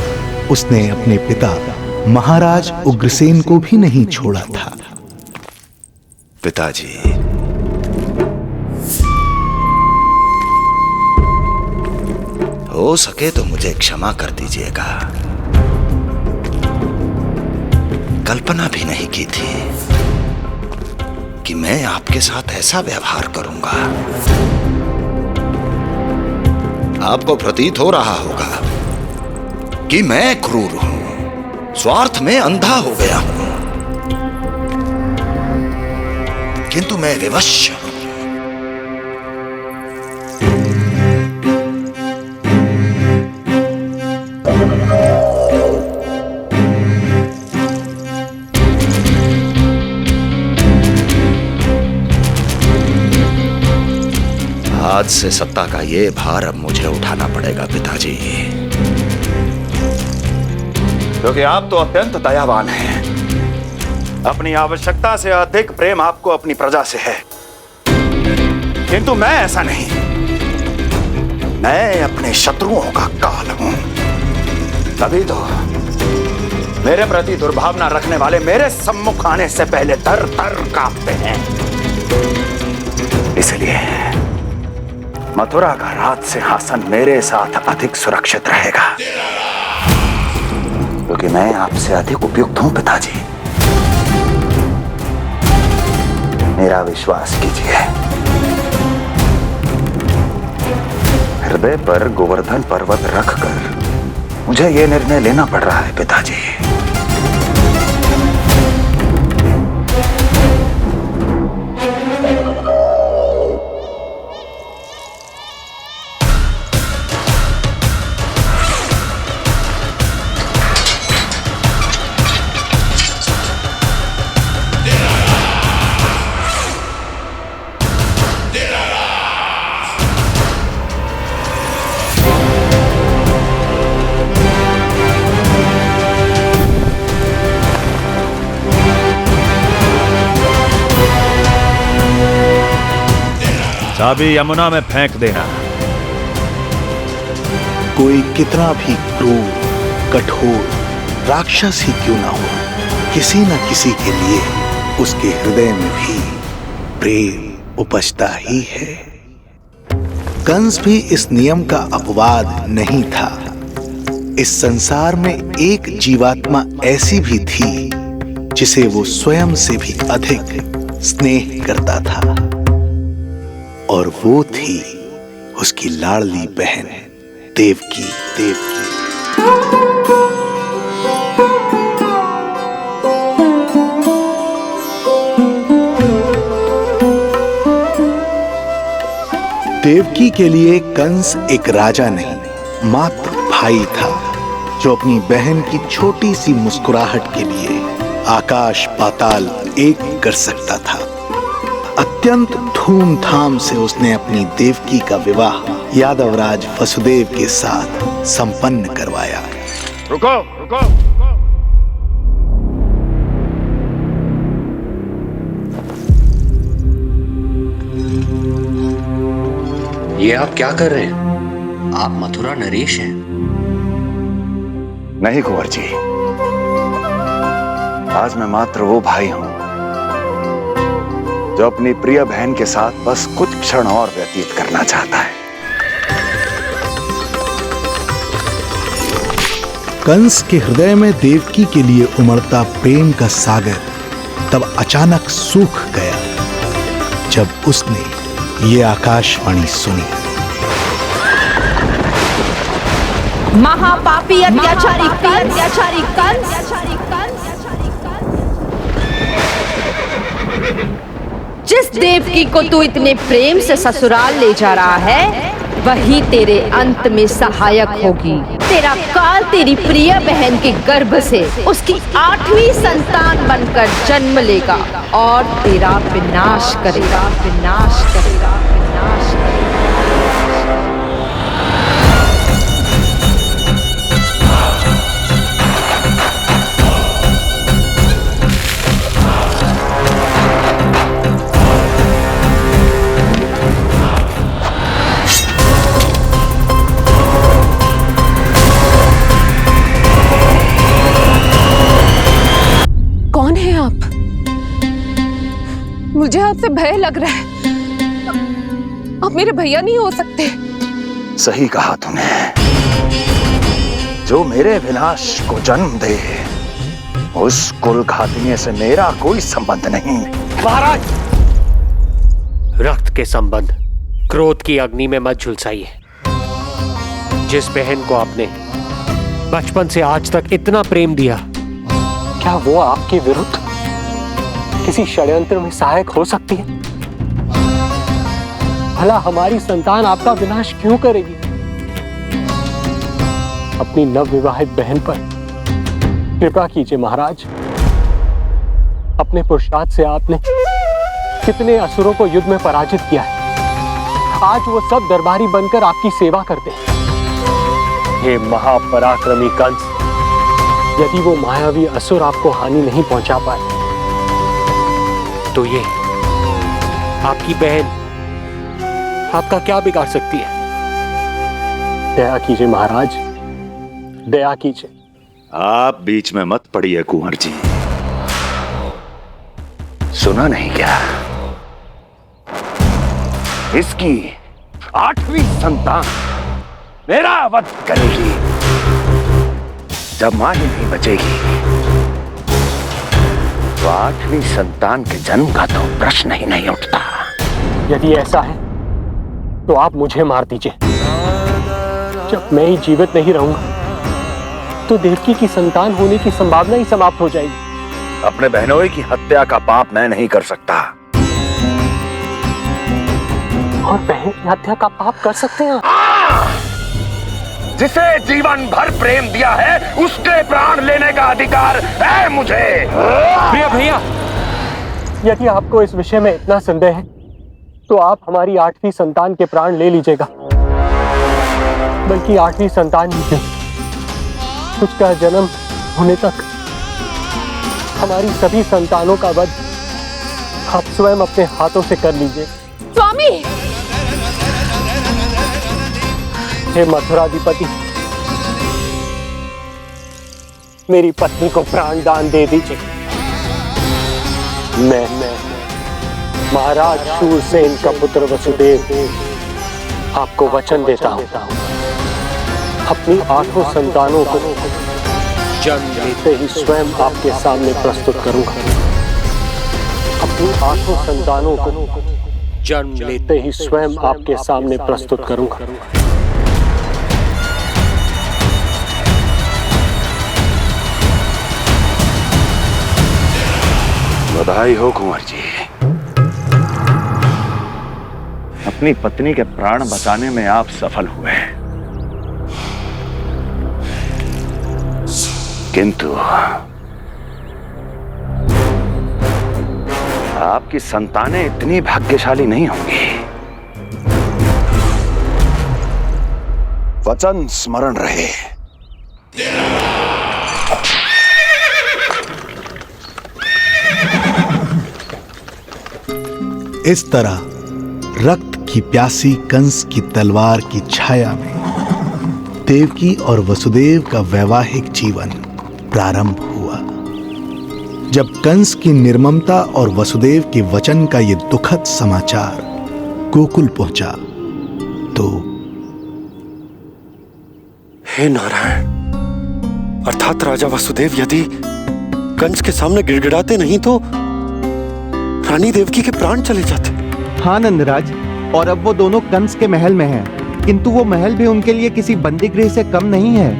उसने अपने पिता महाराज उग्रसेन को भी नहीं छोड़ा था। पिताजी, हो सके तो मुझे क्षमा कर दीजिएगा। कल्पना भी नहीं की थी कि मैं आपके साथ ऐसा व्यवहार करूंगा। आपको प्रतीत हो रहा होगा कि मैं क्रूर हूं, स्वार्थ में अंधा हो गया हूं, किंतु मैं विवश हूं। आज से सत्ता का ये भार अब मुझे उठाना पड़ेगा पिताजी, क्योंकि आप तो अत्यंत दयावान हैं। अपनी आवश्यकता से अधिक प्रेम आपको अपनी प्रजा से है, किंतु मैं ऐसा नहीं। मैं अपने शत्रुओं का काल हूं, तभी तो मेरे प्रति दुर्भावना रखने वाले मेरे सम्मुख आने से पहले थर थर कांपते हैं। इसलिए मथुरा का राज सिंहासन मेरे साथ अधिक सुरक्षित रहेगा, क्योंकि मैं आपसे अधिक उपयुक्त हूं पिताजी। मेरा विश्वास कीजिए। हृदय पर गोवर्धन पर्वत रखकर मुझे यह निर्णय लेना पड़ रहा है पिताजी। चाबी यमुना में फेंक देना। कोई कितना भी क्रूर, कठोर राक्षस ही क्यों ना हो, किसी न किसी के लिए उसके हृदय में भी प्रेम उपजता ही है। कंस भी इस नियम का अपवाद नहीं था। इस संसार में एक जीवात्मा ऐसी भी थी जिसे वो स्वयं से भी अधिक स्नेह करता था, और वो थी उसकी लाडली बहन देवकी। देवकी के लिए कंस एक राजा नहीं, मात्र भाई था, जो अपनी बहन की छोटी सी मुस्कुराहट के लिए आकाश पाताल एक कर सकता था। अत्यंत धूमधाम से उसने अपनी देवकी का विवाह यादवराज वसुदेव के साथ संपन्न करवाया। रुको, रुको। ये आप क्या कर रहे हैं? आप मथुरा नरेश हैं? नहीं कुंवर जी, आज मैं मात्र वो भाई हूं जो अपनी प्रिय बहन के साथ बस कुछ क्षण और व्यतीत करना चाहता है। कंस के हृदय में देवकी के लिए उमड़ता प्रेम का सागर तब अचानक सूख गया जब उसने ये आकाशवाणी सुनी। महापापी अत्याचारी कंस, जिस देवकी को तू इतने प्रेम से ससुराल ले जा रहा है, वही तेरे अंत में सहायक होगी। तेरा काल तेरी प्रिय बहन के गर्भ से उसकी 8वीं संतान बनकर जन्म लेगा और तेरा विनाश करेगा। से भय लग रहा है। आप मेरे भैया नहीं हो सकते। सही कहा तूने। जो मेरे विनाश को जन्म दे, उस कुल घातिनी से मेरा कोई संबंध नहीं। महाराज, रक्त के संबंध क्रोध की अग्नि में मत झुलसाइए। जिस बहन को आपने बचपन से आज तक इतना प्रेम दिया, क्या वो आपके विरुद्ध किसी षड्यंत्र में सहायक हो सकती है? भला हमारी संतान आपका विनाश क्यों करेगी? अपनी नवविवाहित बहन पर कृपा कीजिए महाराज। अपने पुरुषार्थ से आपने कितने असुरों को युद्ध में पराजित किया है। आज वो सब दरबारी बनकर आपकी सेवा करते हैं। ये महापराक्रमी कंस, यदि वो मायावी असुर आपको हानि नहीं पहुंचा पाए, तो ये आपकी बहन आपका क्या बिगाड़ सकती है? दया कीजिए महाराज, दया कीजिए। आप बीच में मत पड़िए कुंवर जी। सुना नहीं क्या? इसकी 8वीं संतान मेरा वध करेगी। जब मां ही नहीं बचेगी, तो 8वीं संतान के जन्म का तो प्रश्न ही नहीं उठता। यदि ऐसा है तो आप मुझे मार दीजिए। जब मैं ही जीवित नहीं रहूंगा, तो देवकी की संतान होने की संभावना ही समाप्त हो जाएगी। अपने बहनोई की हत्या का पाप मैं नहीं कर सकता। और बहन की हत्या का पाप कर सकते हैं? जिसे जीवन भर प्रेम दिया है, उसके प्राण लेने का अधिकार है मुझे। प्रिय भैया, यदि आपको इस विषय में इतना संदेह है, तो आप हमारी 8वीं संतान के प्राण ले लीजिएगा। बल्कि 8वीं संतान ही क्यों, उसका जन्म होने तक हमारी सभी संतानों का वध आप स्वयं अपने हाथों से कर लीजिए। स्वामी! हे मथुराधिपति, मेरी पत्नी को प्राण दान दे दीजिए। मैं महाराज शूरसेन का पुत्र वसुदेव आपको वचन देता हूं, अपनी 8 संतानों को जन्म लेते ही स्वयं आपके सामने प्रस्तुत करूंगा। अपनी 8 संतानों को जन्म लेते ही स्वयं आपके सामने प्रस्तुत करूंगा। बधाई हो कुंवर जी। अपनी पत्नी के प्राण बचाने में आप सफल हुए, किंतु आपकी संतानें इतनी भाग्यशाली नहीं होंगी। वचन स्मरण रहे। इस तरह रक्त की प्यासी कंस की तलवार की छाया में देवकी और वसुदेव का वैवाहिक जीवन प्रारंभ हुआ। जब कंस की निर्ममता और वसुदेव के वचन का ये दुखद समाचार गोकुल पहुंचा, तो हे नारायण, अर्थात राजा वसुदेव यदि कंस के सामने गिड़गिड़ाते नहीं तो रानी देवकी के प्राण चले जाते। हाँ नंदराज, और अब वो दोनों कंस के महल में हैं, किंतु वो महल भी उनके लिए किसी बंदी गृह से कम नहीं है।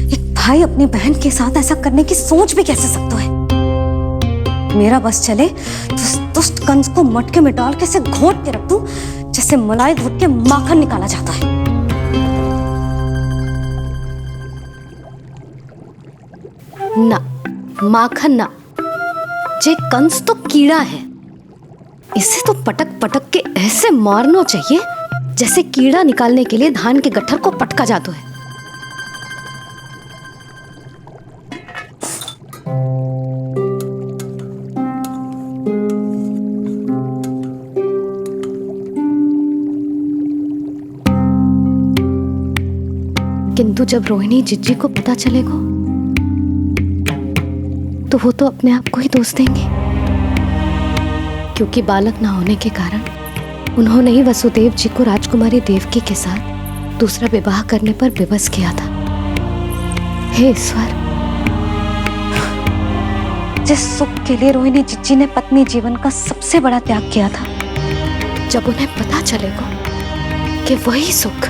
एक भाई अपनी बहन के साथ ऐसा करने की सोच भी कैसे सकता है? मेरा बस चले तो उस दुष्ट कंस को मटके में डाल के ऐसे घोंट के रख दूं, जैसे मलाई घोट के माखन निकाला जाता है। ना, माखन ना, जे कंस तो कीड़ा है। इसे तो पटक पटक के ऐसे मारना चाहिए जैसे कीड़ा निकालने के लिए धान के गट्ठर को पटका जाता है। किंतु जब रोहिणी जिज्जी को पता चलेगा तो वो तो अपने आप को ही दोष देंगे, क्योंकि बालक ना होने के कारण उन्होंने ही वसुदेव जी को राजकुमारी देवकी के साथ दूसरा विवाह करने पर विवश किया था। हे ईश्वर, जिस सुख के लिए रोहिणी जिज्जी ने पत्नी जीवन का सबसे बड़ा त्याग किया था, जब उन्हें पता चलेगा कि वही सुख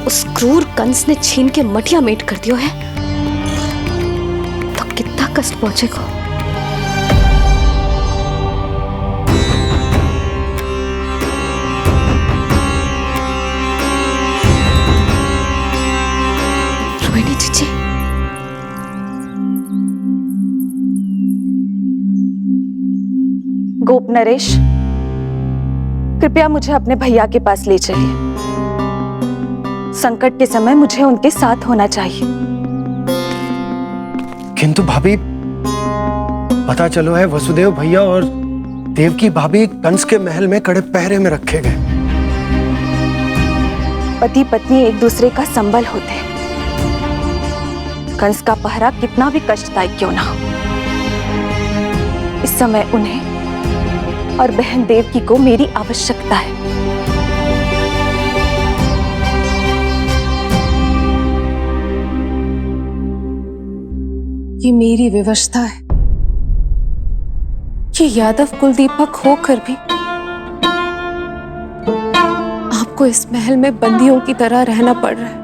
उस क्रूर कंस ने छीन के मटिया मेट कर दिया है, तो कितना कष्ट पहुंचेगा। रोहिणी जीजी, गोप नरेश, कृपया मुझे अपने भैया के पास ले चलिए। संकट के समय मुझे उनके साथ होना चाहिए। किंतु भाभी, पता चलो है वसुदेव भैया और देवकी भाभी कंस के महल में कड़े पहरे में रखे गए। पति पत्नी एक दूसरे का संबल होते हैं। कंस का पहरा कितना भी कष्टदायक क्यों ना हो, इस समय उन्हें और बहन देवकी को मेरी आवश्यकता है। ये मेरी विवशता है। ये यादव कुलदीपक होकर भी आपको इस महल में बंदियों की तरह रहना पड़ रहा है,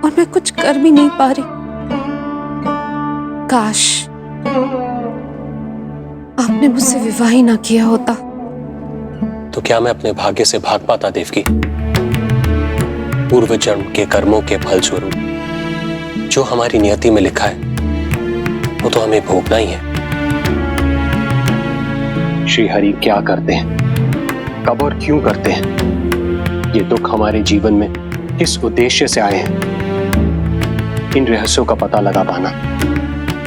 और मैं कुछ कर भी नहीं पा रही। काश आपने मुझसे विवाह ही ना किया होता। तो क्या मैं अपने भाग्य से भाग पाता देवकी? पूर्व जन्म के कर्मों के फल स्वरूप जो हमारी नियति में लिखा है वो तो हमें भोगना ही है। श्री हरि क्या करते हैं, कब और क्यों करते हैं, ये दुख हमारे जीवन में किस उद्देश्य से आए हैं, इन रहस्यों का पता लगा पाना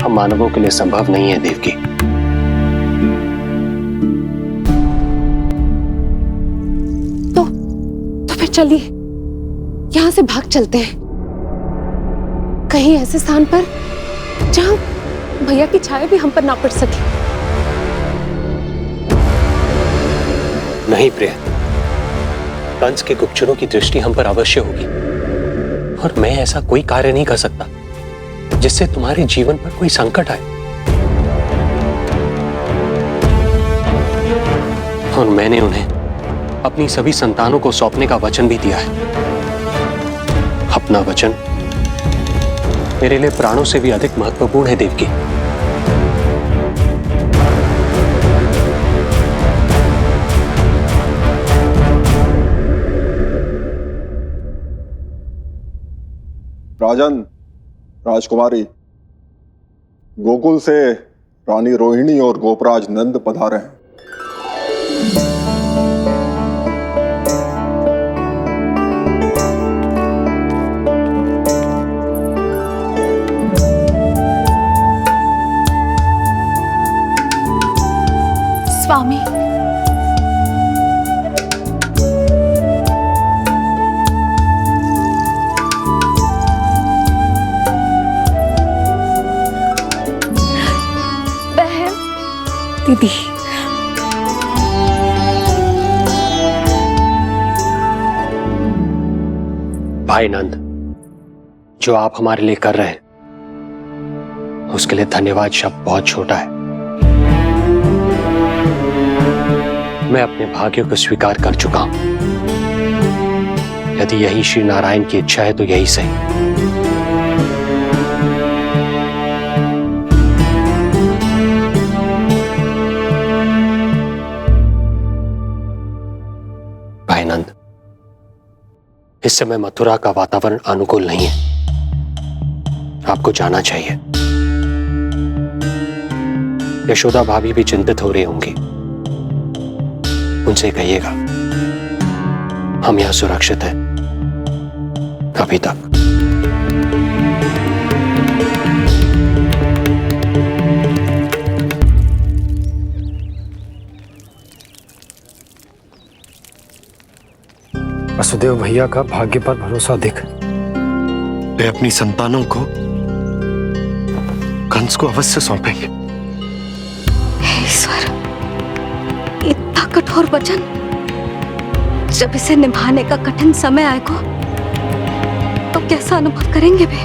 हम मानवों के लिए संभव नहीं है देवकी। तो फिर चलिए यहां से भाग चलते हैं, कहीं ऐसे स्थान पर जहां भैया की छाया भी हम पर ना पड़ सके। नहीं प्रिय, कंस के गुप्तचरों की दृष्टि हम पर अवश्य होगी, और मैं ऐसा कोई कार्य नहीं कर सकता जिससे तुम्हारे जीवन पर कोई संकट आए। और मैंने उन्हें अपनी सभी संतानों को सौंपने का वचन भी दिया है। अपना वचन मेरे लिए प्राणों से भी अधिक महत्वपूर्ण है देवकी। राजन, राजकुमारी, गोकुल से रानी रोहिणी और गोपराज नंद पधारे हैं। स्वामी, बहन, दीदी, भाई नंद, जो आप हमारे लिए कर रहे हैं उसके लिए धन्यवाद शब्द बहुत छोटा है। मैं अपने भाग्य को स्वीकार कर चुका हूं। यदि यही श्री नारायण की इच्छा है तो यही सही। भाई नंद, इस समय मथुरा का वातावरण अनुकूल नहीं है, आपको जाना चाहिए। यशोदा भाभी भी चिंतित हो रही होंगी, उनसे कहिएगा हम यहां सुरक्षित हैं अभी तक। वसुदेव भैया का भाग्य पर भरोसा दिख, वे अपनी संतानों को कंस को अवश्य सौंपेंगे। हे ईश्वर, इतना कठोर वचन, जब इसे निभाने का कठिन समय आएगा तो कैसा अनुभव करेंगे वे?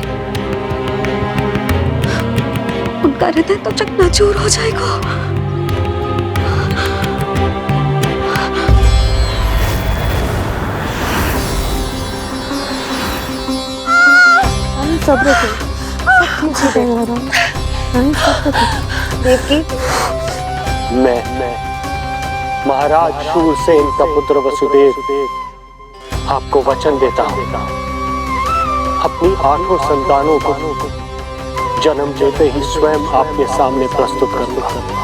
उनका हृदय तो चकनाचूर हो जाएगा। सब्र करो, सब ठीक हो जाएगा। देवकी, मैं महाराज शूरसेन का पुत्र वसुदेव आपको वचन देता हूँ, अपनी 8 संतानों को जन्म देते ही स्वयं आपके सामने प्रस्तुत करूंगा।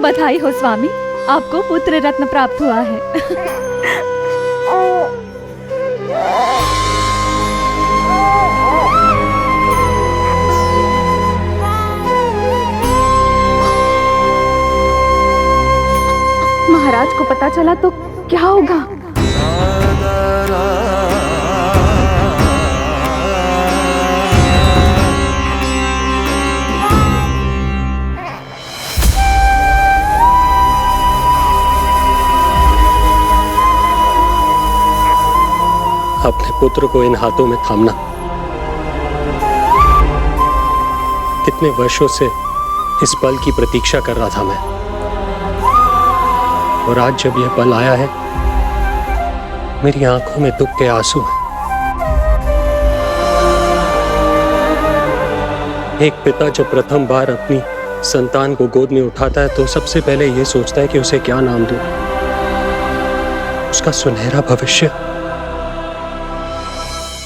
बधाई हो स्वामी, आपको पुत्र रत्न प्राप्त हुआ है। महाराज को पता चला तो क्या होगा? अपने पुत्र को इन हाथों में थामना। कितने वर्षों से इस पल की प्रतीक्षा कर रहा था मैं, और आज जब यह पल आया है, मेरी आंखों में दुख के आंसू हैं। एक पिता जब प्रथम बार अपनी संतान को गोद में उठाता है तो सबसे पहले यह सोचता है कि उसे क्या नाम दूं, उसका सुनहरा भविष्य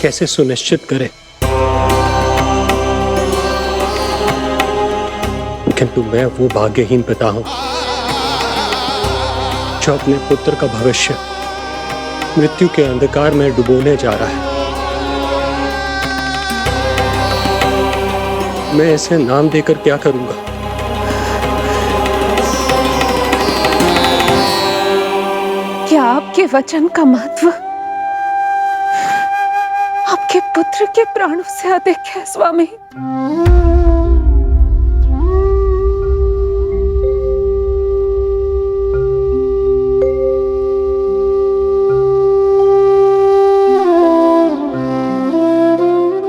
कैसे सुनिश्चित करे। किंतु मैं वो भाग्यहीन पिता हूं जो अपने पुत्र का भविष्य मृत्यु के अंधकार में डुबोने जा रहा है। मैं इसे नाम देकर क्या करूंगा? क्या आपके वचन का महत्व आपके पुत्र के प्राणों से अधिक है स्वामी?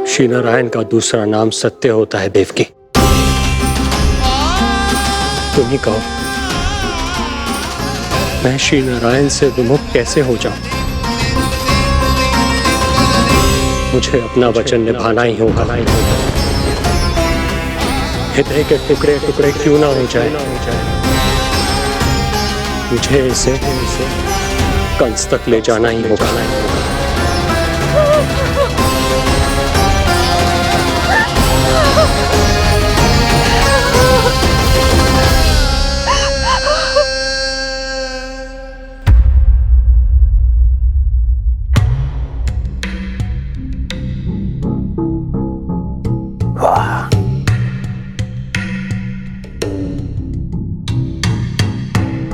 श्री नारायण का दूसरा नाम सत्य होता है देवकी। तुम ही कहो, मैं श्री नारायण से विमुख कैसे हो जाऊं? मुझे अपना वचन निभाना ही होगा। हृदय के टुकड़े टुकड़े क्यों ना हो जाए, मुझे इसे कंस तक ले जाना ही होगा।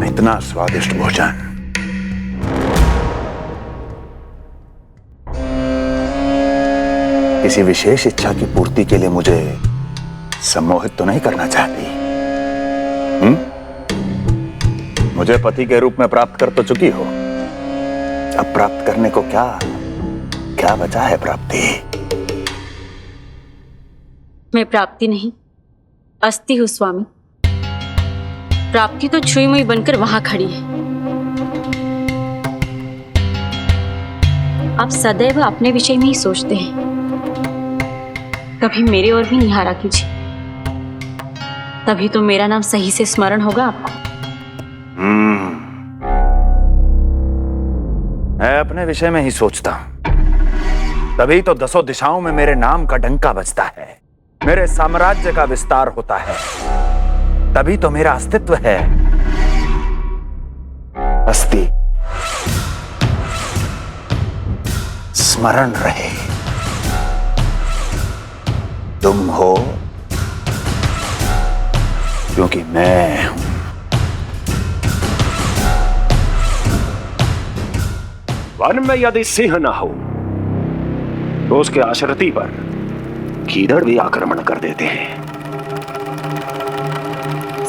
इतना स्वादिष्ट भोजन किसी विशेष इच्छा की पूर्ति के लिए मुझे सम्मोहित तो नहीं करना चाहती? मुझे पति के रूप में प्राप्त कर तो चुकी हो, अब प्राप्त करने को क्या क्या बचा है प्राप्ति? मैं प्राप्ति नहीं, अस्थि हूं स्वामी। प्राप्ति तो छुई मुई बनकर वहां खड़ी है। आप सदैव अपने विषय में ही सोचते हैं, कभी मेरे ओर भी निहारा कीजिए, तभी तो मेरा नाम सही से स्मरण होगा आपको। मैं अपने विषय में ही सोचता हूं, तभी तो 10 दिशाओं में मेरे नाम का डंका बजता है, मेरे साम्राज्य का विस्तार होता है, तभी तो मेरा अस्तित्व है। अस्थि स्मरण रहे, तुम हो क्योंकि मैं हूं। वन में यदि सिंह न हो तो उसके आश्रिति पर गीदड़ भी आक्रमण कर देते हैं।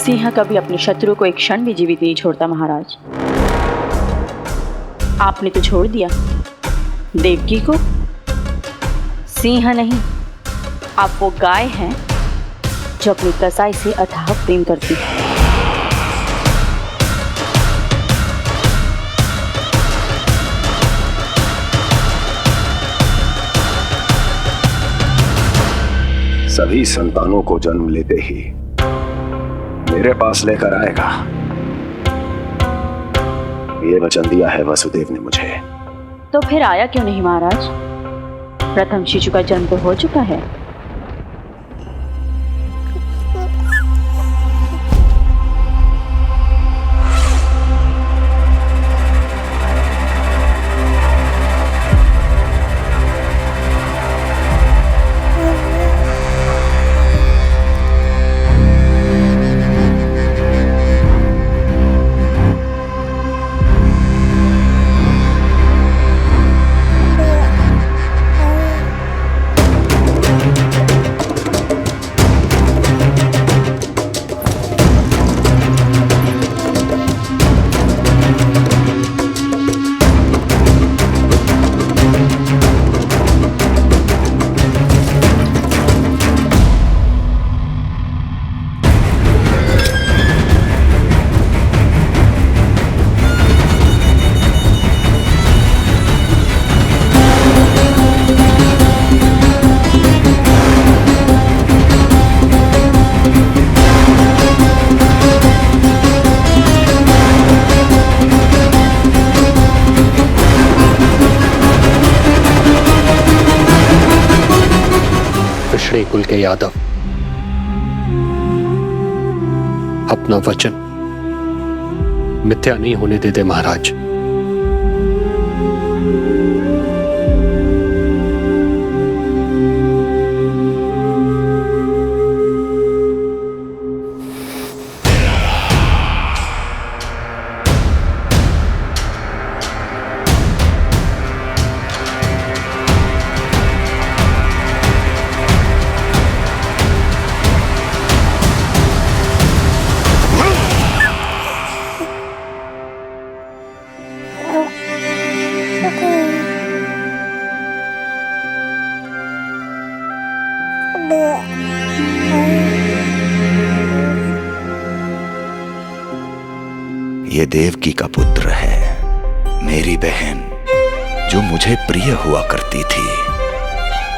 सिंह कभी अपने शत्रु को एक क्षण भी जीवित नहीं छोड़ता महाराज। आपने तो छोड़ दिया देवकी को। सिंह नहीं, आप वो गाय हैं जो अपनी कसाई से अथाह प्रेम करती है। सभी संतानों को जन्म लेते ही मेरे पास लेकर आएगा, ये वचन दिया है वसुदेव ने मुझे। तो फिर आया क्यों नहीं महाराज? प्रथम शिशु का जन्म तो हो चुका है। कुल के यादव अपना वचन मिथ्या नहीं होने देते महाराज। ये देवकी का पुत्र है, मेरी बहन जो मुझे प्रिय हुआ करती थी,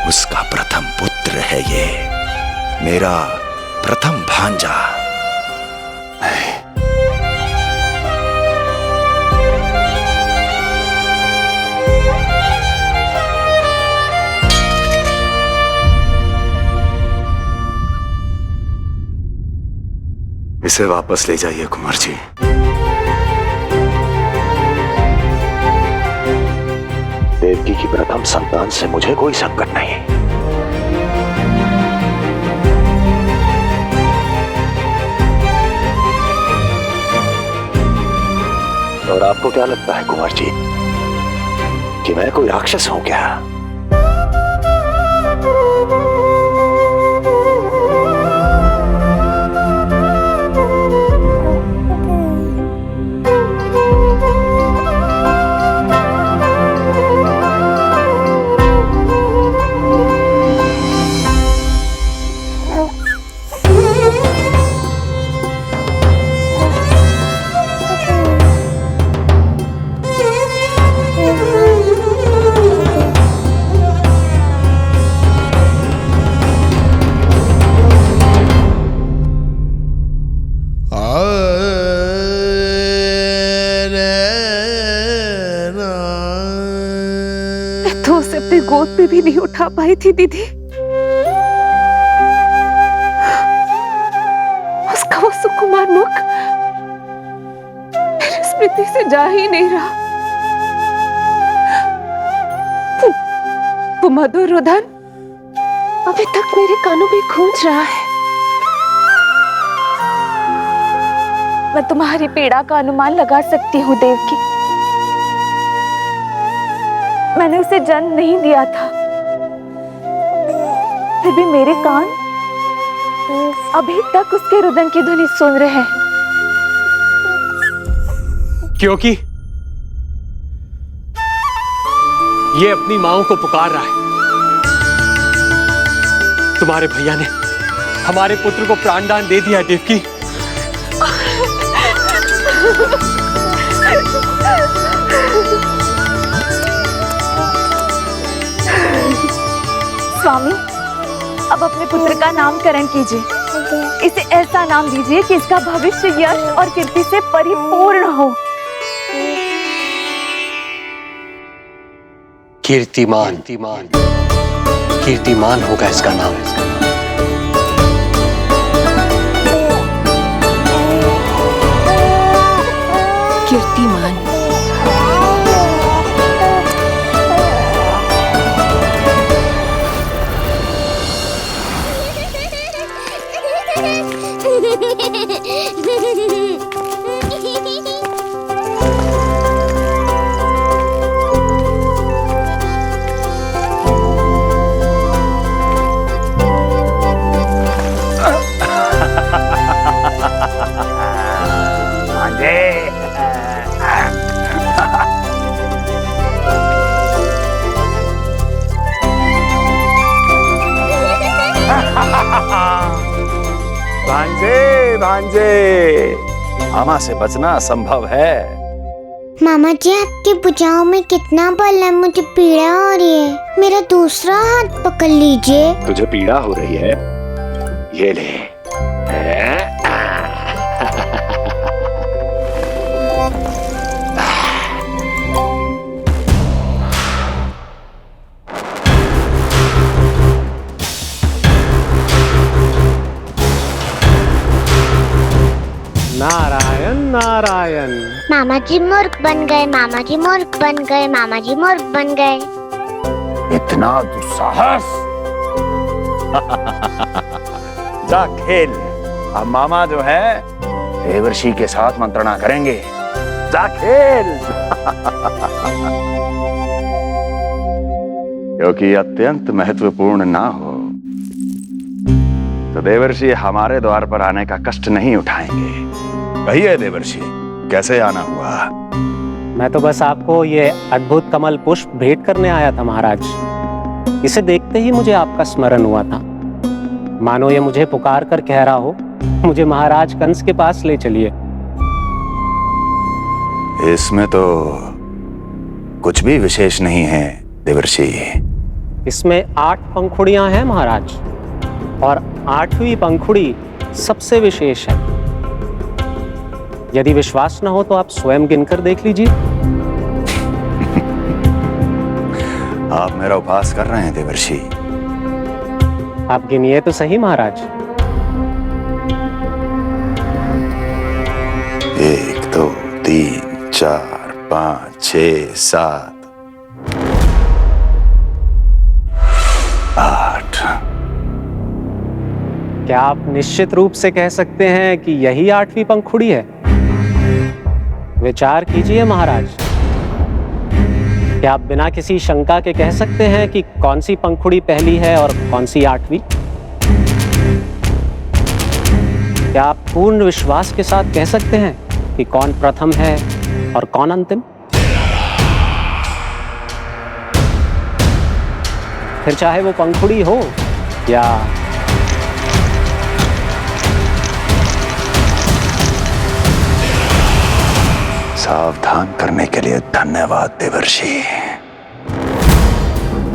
उसका प्रथम पुत्र है ये, मेरा प्रथम भांजा। इसे वापस ले जाइए कुंवर जी। देवकी की प्रथम संतान से मुझे कोई संकट नहीं। और आपको क्या लगता है कुंवर जी कि मैं कोई राक्षस हूं क्या? तो उसे अपनी गोद पे भी नहीं उठा पाई थी दीदी। उसका वो सुकुमार मुख मेरी स्मृति से जा ही नहीं रहा। वो मधुर रुदन अभी तक मेरे कानों में गूंज रहा है। मैं तुम्हारी पीड़ा का अनुमान लगा सकती हूँ देवकी। मैंने उसे जन्म नहीं दिया था, फिर भी मेरे कान अभी तक उसके रुदन की ध्वनि सुन रहे हैं। क्योंकि ये अपनी माओ को पुकार रहा है। तुम्हारे भैया ने हमारे पुत्र को प्राणदान दे दिया देवकी। स्वामी, अब अपने पुत्र का नामकरण कीजिए। इसे ऐसा नाम दीजिए कि इसका भविष्य यश और कीर्ति से परिपूर्ण हो। कीर्तिमान। कीर्तिमान होगा इसका नाम। कीर्तिमान। भांजे भांजे, मामा से बचना असंभव है। मामा जी, आपकी भुजाओं में कितना बल है, मुझे पीड़ा हो रही है। मेरा दूसरा हाथ पकड़ लीजिए। तुझे पीड़ा हो रही है? ये ले। नारायण नारायण। मामा जी मूर्ख बन गए, मामा जी मूर्ख बन गए, मामा जी मूर्ख बन गए। इतना दुस्साहस! जा खेल। अब मामा जो है देवर्षि के साथ मंत्रणा करेंगे। जा खेल। क्योंकि अत्यंत महत्वपूर्ण ना हो तो देवर्षि हमारे द्वार पर आने का कष्ट नहीं उठाएंगे। कहिए देवर्षि, कैसे आना हुआ? मैं तो बस आपको ये अद्भुत कमल पुष्प भेंट करने आया था महाराज। इसे देखते ही मुझे आपका स्मरण हुआ था। मानो ये मुझे पुकार कर कह रहा हो, मुझे महाराज कंस के पास ले चलिए। इसमें तो कुछ भी विशेष नहीं है देवर्षि। इसमें 8 पंखुड़ियां हैं महाराज, और 8वीं पंखुड़ी सबसे विशेष है। यदि विश्वास न हो तो आप स्वयं गिनकर देख लीजिए। आप मेरा उपहास कर रहे हैं देवर्षि। आप गिनिए तो सही महाराज। 1 2 3 4 5 6 7 8। क्या आप निश्चित रूप से कह सकते हैं कि यही 8वीं पंखुड़ी है? विचार कीजिए महाराज। क्या आप बिना किसी शंका के कह सकते हैं कि कौन सी पंखुड़ी पहली है और कौन सी 8वीं? क्या आप पूर्ण विश्वास के साथ कह सकते हैं कि कौन प्रथम है और कौन अंतिम? फिर चाहे वो पंखुड़ी हो या सावधान करने के लिए धन्यवाद देवर्षि।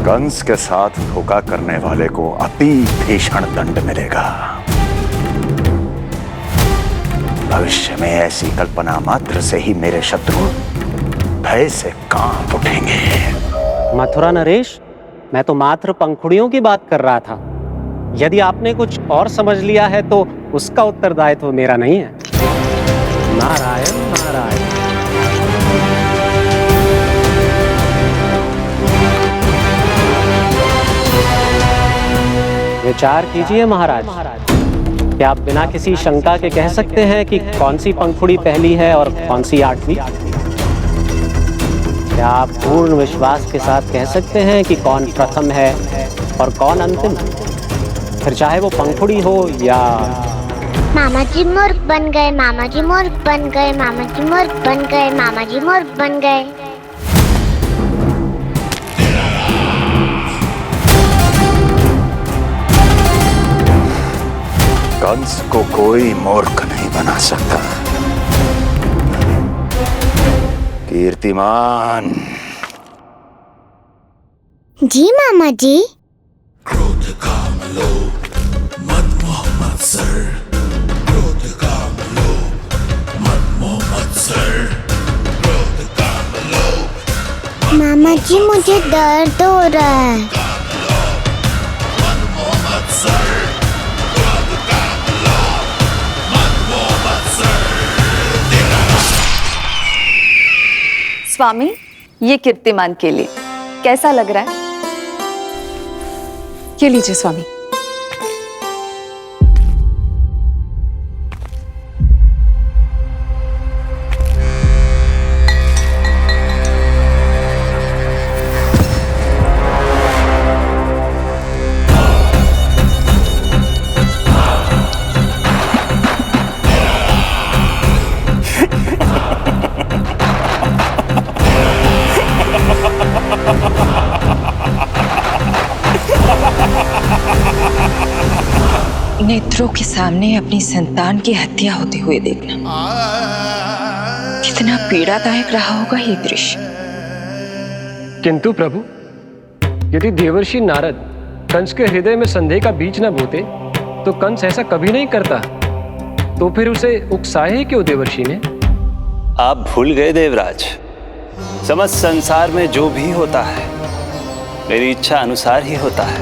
कंस के साथ धोखा करने वाले को अति भीषण दंड मिलेगा। भविष्य में ऐसी कल्पना मात्र से ही मेरे शत्रु भय से कांप उठेंगे। मथुरा नरेश, मैं तो मात्र पंखुड़ियों की बात कर रहा था। यदि आपने कुछ और समझ लिया है तो उसका उत्तरदायित्व मेरा नहीं है। नारायण नारायण। विचार कीजिए महाराज। क्या आप बिना किसी शंका के कह सकते हैं कि कौन सी पंखुड़ी पहली है और कौन सी 8वीं? क्या आप पूर्ण विश्वास के साथ कह सकते हैं कि कौन प्रथम है और कौन अंतिम? फिर चाहे वो पंखुड़ी हो या... मामा जी मूर्ख बन गए, मामा जी मूर्ख बन गए, मामा जी मूर्ख बन गए, मामा जी मूर्ख बन गए। कंस को कोई मूर्ख नहीं बना सकता। कीर्तिमान। जी मामा जी। क्रोध काम लोभ मद मोह मत्सर, क्रोध काम लोभ मद मोह मत्सर, क्रोध काम लोभ। मामा जी मुझे दर्द हो रहा है। स्वामी, ये कीर्तिमान के लिए कैसा लग रहा है? ये लीजिए स्वामी। नेत्रों के सामने अपनी संतान की हत्या होते हुए देखना कितना पीड़ादायक रहा होगा ये दृश्य। किंतु प्रभु, यदि देवर्षि नारद कंस के हृदय में संदेह का बीज न बोते तो कंस ऐसा कभी नहीं करता। तो फिर उसे उकसाए क्यों देवर्षि ने? आप भूल गए देवराज, समस्त संसार में जो भी होता है मेरी इच्छा अनुसार ही होता है।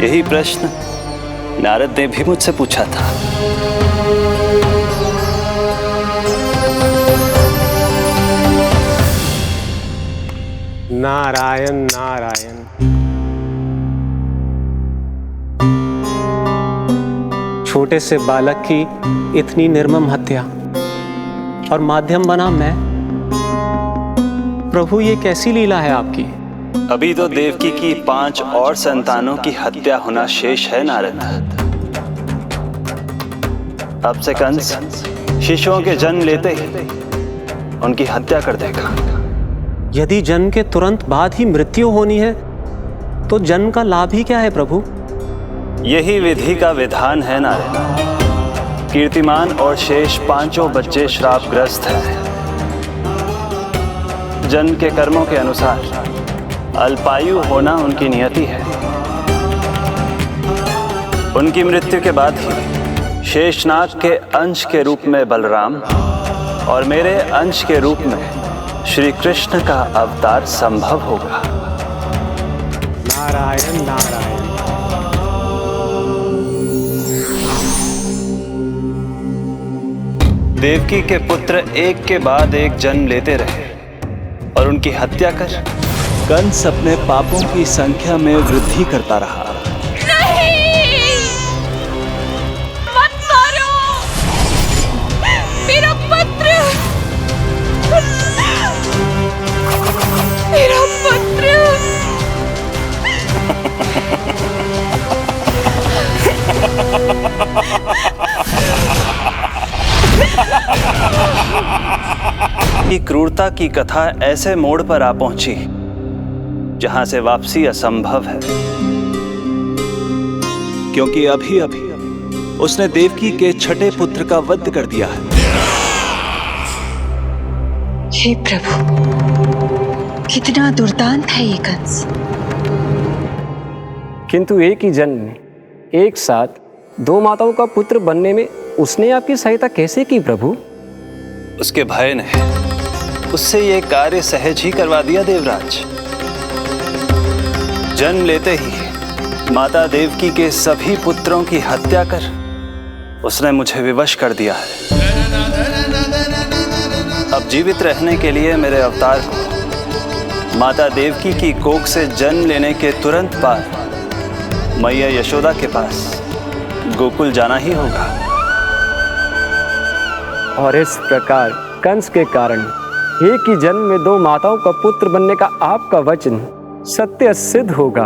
यही प्रश्न नारद ने भी मुझसे पूछा था। नारायण नारायण। छोटे से बालक की इतनी निर्मम हत्या और माध्यम बना मैं। प्रभु, ये कैसी लीला है आपकी? अभी तो देवकी की 5 और संतानों की हत्या होना शेष है नारद। अब से कंस शिशुओं के जन्म लेते ही उनकी हत्या कर देगा। यदि जन्म के तुरंत बाद ही मृत्यु होनी है तो जन्म का लाभ ही क्या है प्रभु? यही विधि का विधान है नारद। कीर्तिमान और शेष 5 बच्चे श्रापग्रस्त हैं। जन्म के कर्मों के अनुसार अल्पायु होना उनकी नियति है। उनकी मृत्यु के बाद ही शेषनाग के अंश के रूप में बलराम और मेरे अंश के रूप में श्री कृष्ण का अवतार संभव होगा। नारायण नारायण। देवकी के पुत्र एक के बाद एक जन्म लेते रहे और उनकी हत्या कर कंस अपने पापों की संख्या में वृद्धि करता रहा। नहीं! मत मारो! मेरा पुत्र! मेरा पुत्र! की क्रूरता की कथा ऐसे मोड़ पर आ पहुंची जहां से वापसी असंभव है, क्योंकि अभी अभी उसने देवकी के छठे पुत्र का वध कर दिया है। हे प्रभु, कितना दुर्दांत है ये कंस। किंतु एक ही जन्म में एक साथ 2 माताओं का पुत्र बनने में उसने आपकी सहायता कैसे की प्रभु? उसके भय ने उससे ये कार्य सहज ही करवा दिया देवराज। जन्म लेते ही माता देवकी के सभी पुत्रों की हत्या कर उसने मुझे विवश कर दिया है। अब जीवित रहने के लिए मेरे अवतार को माता देवकी की कोख से जन्म लेने के तुरंत बाद मैया यशोदा के पास गोकुल जाना ही होगा। और इस प्रकार कंस के कारण एक ही जन्म में दो माताओं का पुत्र बनने का आपका वचन सत्य सिद्ध होगा।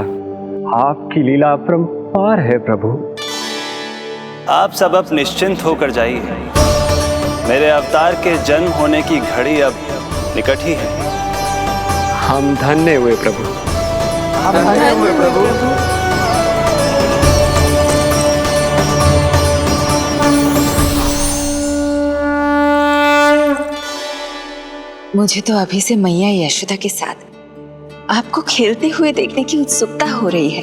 आपकी लीला अपरंपार है प्रभु। आप सब अब निश्चिंत होकर जाइए। मेरे अवतार के जन्म होने की घड़ी अब निकट ही है। हम धन्य हुए प्रभु। हम धन्य हुए प्रभु। मुझे तो अभी से मैया यशोदा के साथ आपको खेलते हुए देखने की उत्सुकता हो रही है।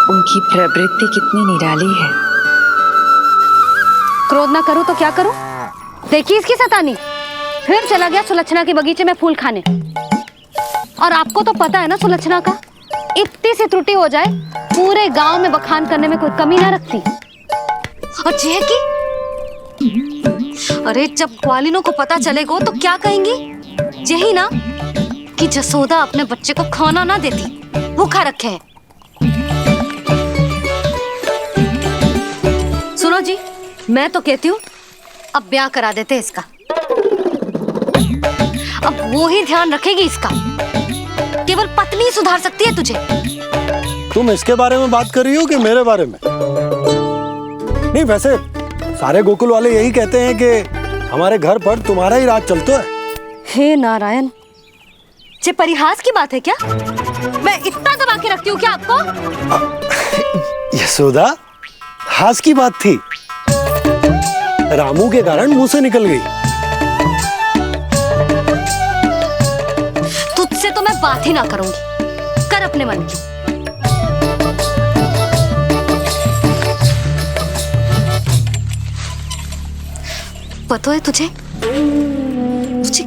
उनकी प्रवृत्ति कितनी निराली है। क्रोध ना करो तो क्या करूं? देखिए इसकी सतानी, फिर चला गया सुलक्षणा के बगीचे में फूल खाने। और आपको तो पता है ना सुलक्षणा का, इतनी सी त्रुटि हो जाए पूरे गांव में बखान करने में कोई कमी ना रखती। और यह कि अरे जब ग्वालिनों को पता चलेगा तो क्या कहेंगी? यही ना कि जसोदा अपने बच्चे को खाना ना देती, भूखा रखे है। सुनो जी, मैं तो कहती हूँ अब ब्याह करा देते इसका। अब वो ही ध्यान रखेगी इसका। केवल पत्नी सुधार सकती है तुझे। तुम इसके बारे में बात कर रही हो कि मेरे बारे में? नहीं, वैसे सारे गोकुल वाले यही कहते हैं कि हमारे घर पर तुम्हारा ही राज चलता है। हे नारायण, ये परिहास की बात है क्या? मैं इतना दबा के रखती हूँ क्या आपको? यशोदा, हास की बात थी। रामू के कारण मुंह से निकल गई। तुझसे तो मैं बात ही ना करूंगी। कर अपने मन की। पता है तुझे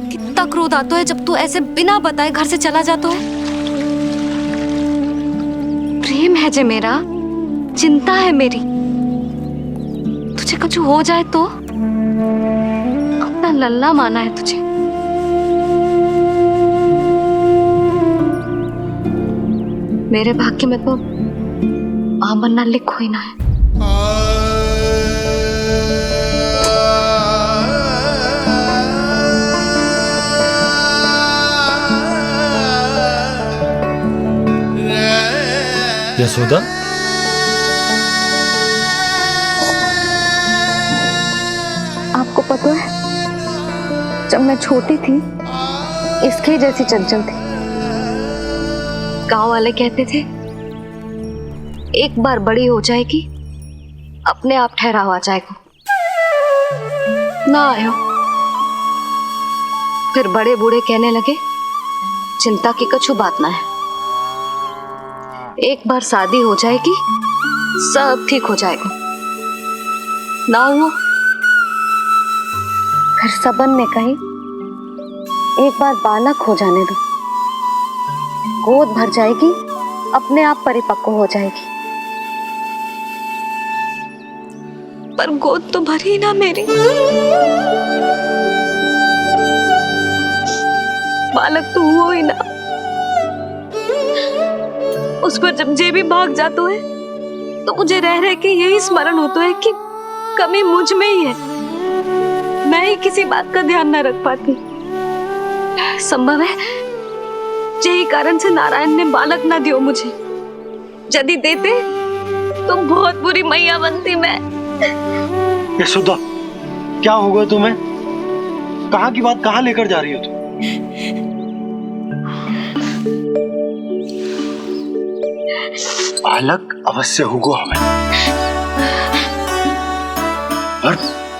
कितना क्रोध आता है जब तू ऐसे बिना बताए घर से चला जाता है। प्रेम है जे मेरा, चिंता है मेरी। तुझे कुछ हो जाए तो अपना लल्ला माना है तुझे। मेरे भाग्य में तो आमन्ना लिखो ही ना है। यशोदा, आपको पता है जब मैं छोटी थी इसके जैसी चंचल थी। गांव वाले कहते थे एक बार बड़ी हो जाएगी अपने आप ठहराव आ जाएगा। ना आयो। फिर बड़े बूढ़े कहने लगे चिंता की कछु बात ना है, एक बार शादी हो जाएगी सब ठीक हो जाएगा। ना हुआ। फिर सबन ने कही एक बार बालक हो जाने दो, गोद भर जाएगी अपने आप परिपक्व हो जाएगी। पर गोद तो भरी ना मेरी। बालक तो हुआ ही ना। उस पर जब जे भी भाग जाता है तो मुझे रह रह के यही स्मरण होता है कि कमी मुझ में ही है। मैं ही किसी बात का ध्यान न रख पाती। संभव है यही कारण से नारायण ने बालक न दियो मुझे। यदि देते तो बहुत बुरी मैया बनती मैं। यशोदा, क्या हो गया तुम्हें? कहाँ की बात कहाँ लेकर जा रही हो तुम? बालक अवश्य होगा हमें, और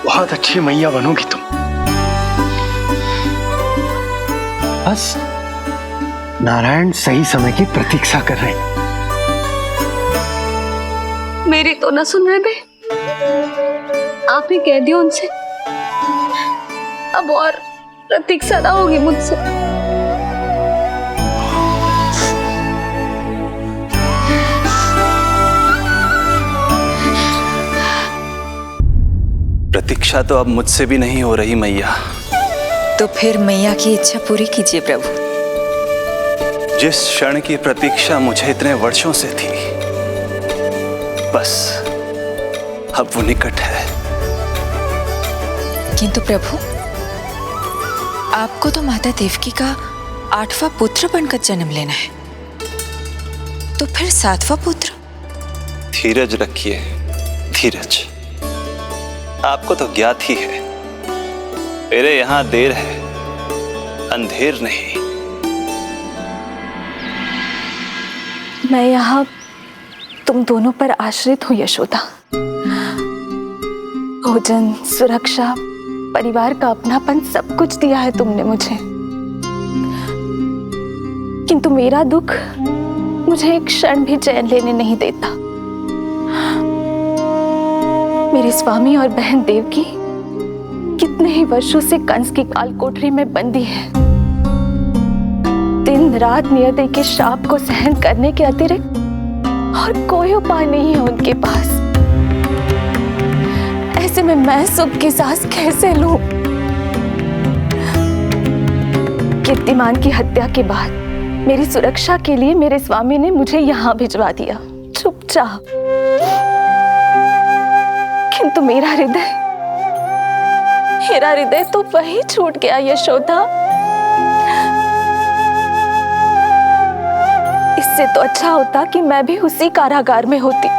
बहुत अच्छी मैया बनोगी तुम। बस नारायण सही समय की प्रतीक्षा कर रहे हैं। मेरी तो न सुन रहे बे। आप ही कह दियो उनसे, अब और प्रतीक्षा ना होगी मुझसे। प्रतीक्षा तो अब मुझसे भी नहीं हो रही मैया। तो फिर मैया की इच्छा पूरी कीजिए प्रभु। जिस क्षण की प्रतीक्षा मुझे इतने वर्षों से थी, बस अब वो निकट है। किंतु प्रभु, आपको तो माता देवकी का 8वां पुत्र बनकर जन्म लेना है, तो फिर 7वां पुत्र? धीरज रखिए, धीरज। आपको तो ज्ञात ही है, मेरे यहां देर है, अंधेर नहीं। मैं यहाँ तुम दोनों पर आश्रित हूँ यशोदा। भोजन, सुरक्षा, परिवार का अपनापन सब कुछ दिया है तुमने मुझे, किंतु मेरा दुख मुझे एक क्षण भी चैन लेने नहीं देता। मेरे स्वामी और बहन देवकी कितने ही वर्षों से कंस की काल कोठरी में बंदी है। दिन रात नियति के शाप को सहन करने के अतिरिक्त और कोई उपाय नहीं है उनके पास। ऐसे में मैं सुख की सांस कैसे लूं? कीर्तिमान की हत्या के बाद मेरी सुरक्षा के लिए मेरे स्वामी ने मुझे यहाँ भिजवा दिया, चुपचाप। किंतु मेरा हृदय तो वही छूट गया यशोदा। इससे तो अच्छा होता कि मैं भी उसी कारागार में होती,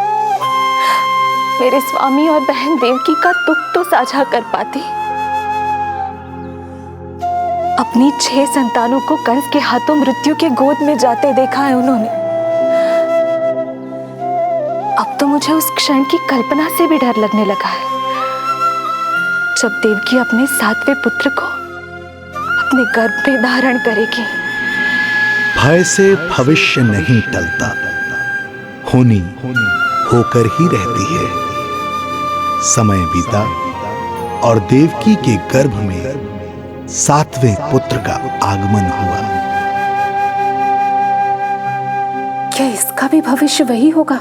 मेरे स्वामी और बहन देवकी का दुख तो साझा कर पाती। अपनी 6 संतानों को कंस के हाथों मृत्यु के गोद में जाते देखा है उन्होंने। अब तो मुझे उस क्षण की कल्पना से भी डर लगने लगा है, जब देवकी अपने 7वें पुत्र को अपने गर्भ में धारण करेगी। भय से भविष्य नहीं टलता, होनी होकर ही रहती है। समय बीता और देवकी के गर्भ में 7वें पुत्र का आगमन हुआ। क्या इसका भी भविष्य वही होगा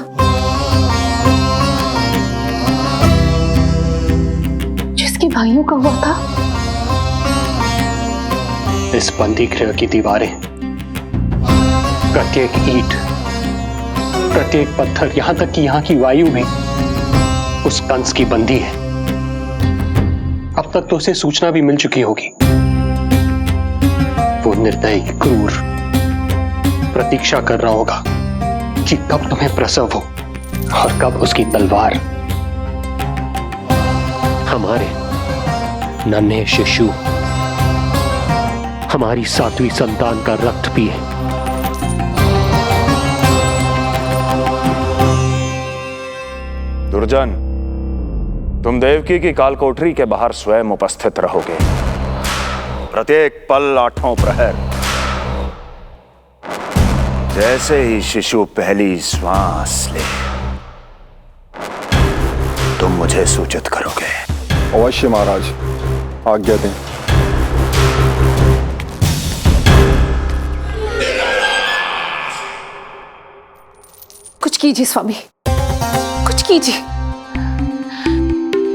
जिसके भाइयों का हुआ था? इस बंदी गृह की दीवारें, प्रत्येक ईंट, प्रत्येक पत्थर, यहां तक कि यहां की वायु भी उस कंस की बंदी है। अब तक तो उसे सूचना भी मिल चुकी होगी। वो निर्दयी, क्रूर प्रतीक्षा कर रहा होगा कि कब तुम्हें प्रसव हो और कब उसकी तलवार हमारे नन्हे शिशु, हमारी 7वीं संतान का रक्त पिए। दुर्जन, तुम देवकी की कालकोठरी के बाहर स्वयं उपस्थित रहोगे, प्रत्येक पल 8 प्रहर। जैसे ही शिशु पहली श्वास ले, तुम मुझे सूचित करोगे। अवश्य महाराज, आज्ञा दें। कुछ कीजिए स्वामी, कुछ कीजिए।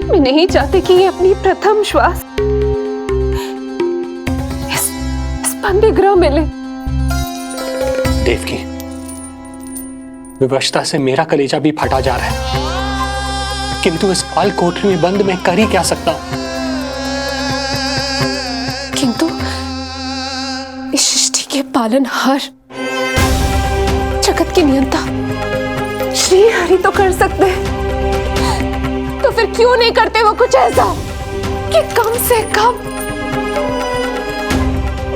मैं नहीं चाहती कि ये अपनी प्रथम श्वास इस बंदी गृह में ले। देवकी, विवशता से मेरा कलेजा भी फटा जा रहा है, किंतु इस काल कोठरी में बंद मैं कर ही क्या सकता हूं? किंतु इस सृष्टि के पालनहार, जगत की नियंता श्री हरि तो कर सकते हैं, तो फिर क्यों नहीं करते वो कुछ ऐसा कि कम से कम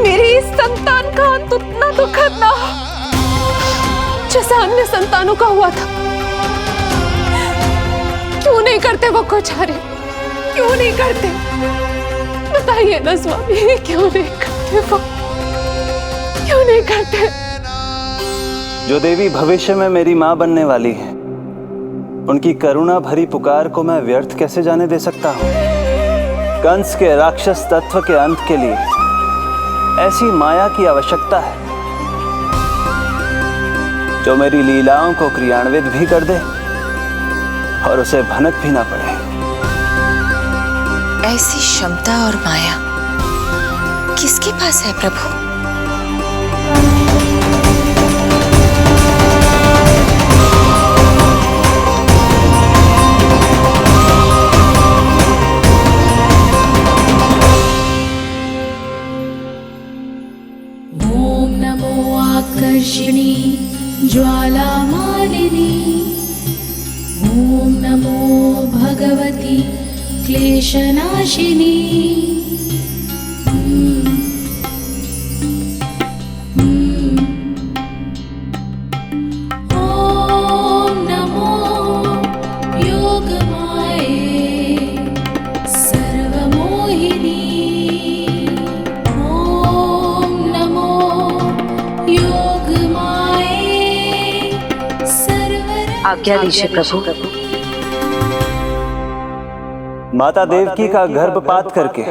मेरी इस संतान का अंत उतना दुखद ना हो जैसा अन्य संतानों का हुआ था। क्यों नहीं करते वो कुछ? हरे क्यों नहीं करते? बताइए ना स्वामी, क्यों नहीं करते वो? क्यों नहीं करते? जो देवी भविष्य में मेरी मां बनने वाली है, उनकी करुणा भरी पुकार को मैं व्यर्थ कैसे जाने दे सकता हूं? कंस के राक्षस तत्व के अंत के लिए ऐसी माया की आवश्यकता है जो मेरी लीलाओं को क्रियान्वित भी कर दे और उसे भनक भी ना पड़े। ऐसी क्षमता और माया किसके पास है प्रभु? नमो भगवती क्लेशनाशिनी। ॐ नमो योगमाये सर्वमोहिनी। ॐ नमो योगमाये आज्ञा दीजिए प्रभु। माता देवकी का गर्भपात करके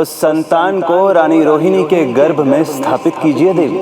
उस संतान को रानी रोहिणी के गर्भ में स्थापित कीजिए देवी।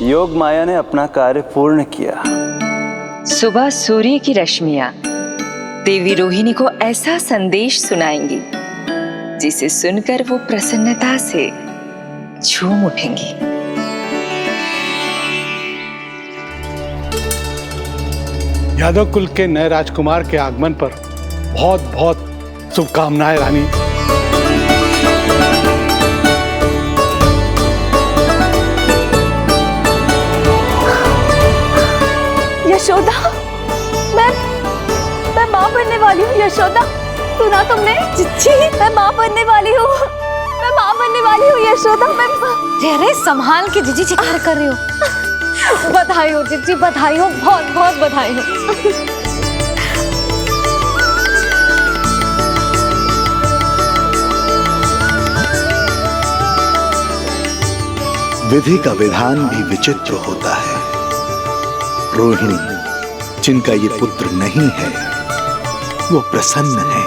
योग माया ने अपना कार्य पूर्ण किया। सुबह सूर्य की रश्मियां देवी रोहिणी को ऐसा संदेश सुनाएंगी जिसे सुनकर वो प्रसन्नता से झूम उठेंगी। यादव कुल के नए राजकुमार के आगमन पर बहुत बहुत शुभकामनाएं रानी। यशोदा, मैं माँ बनने वाली हूँ। यशोदा, सुना तुमने? चिच्ची, मैं माँ बनने वाली हूँ। मैं माँ बनने वाली हूँ यशोदा। अरे संभाल के जीजी चिकार कर रही हो। बधाई हो चिच्ची, बधाई हो, बहुत बहुत बधाई हो। विधि का विधान भी विचित्र होता है। रोहिणी, जिनका ये पुत्र नहीं है, वो प्रसन्न है,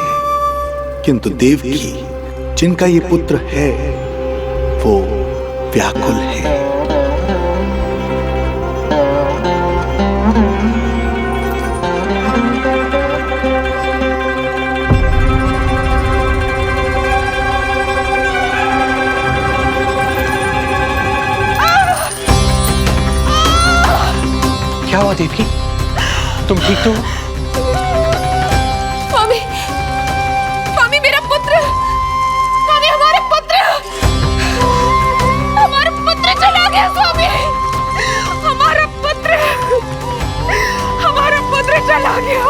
किंतु देवकी, जिनका ये पुत्र है, वो व्याकुल है। क्या हुआ देवकी? तुम ठीक तो हो? स्वामी, स्वामी मेरा पुत्र, स्वामी हमारा पुत्र चला गया स्वामी, हमारा पुत्र चला गया।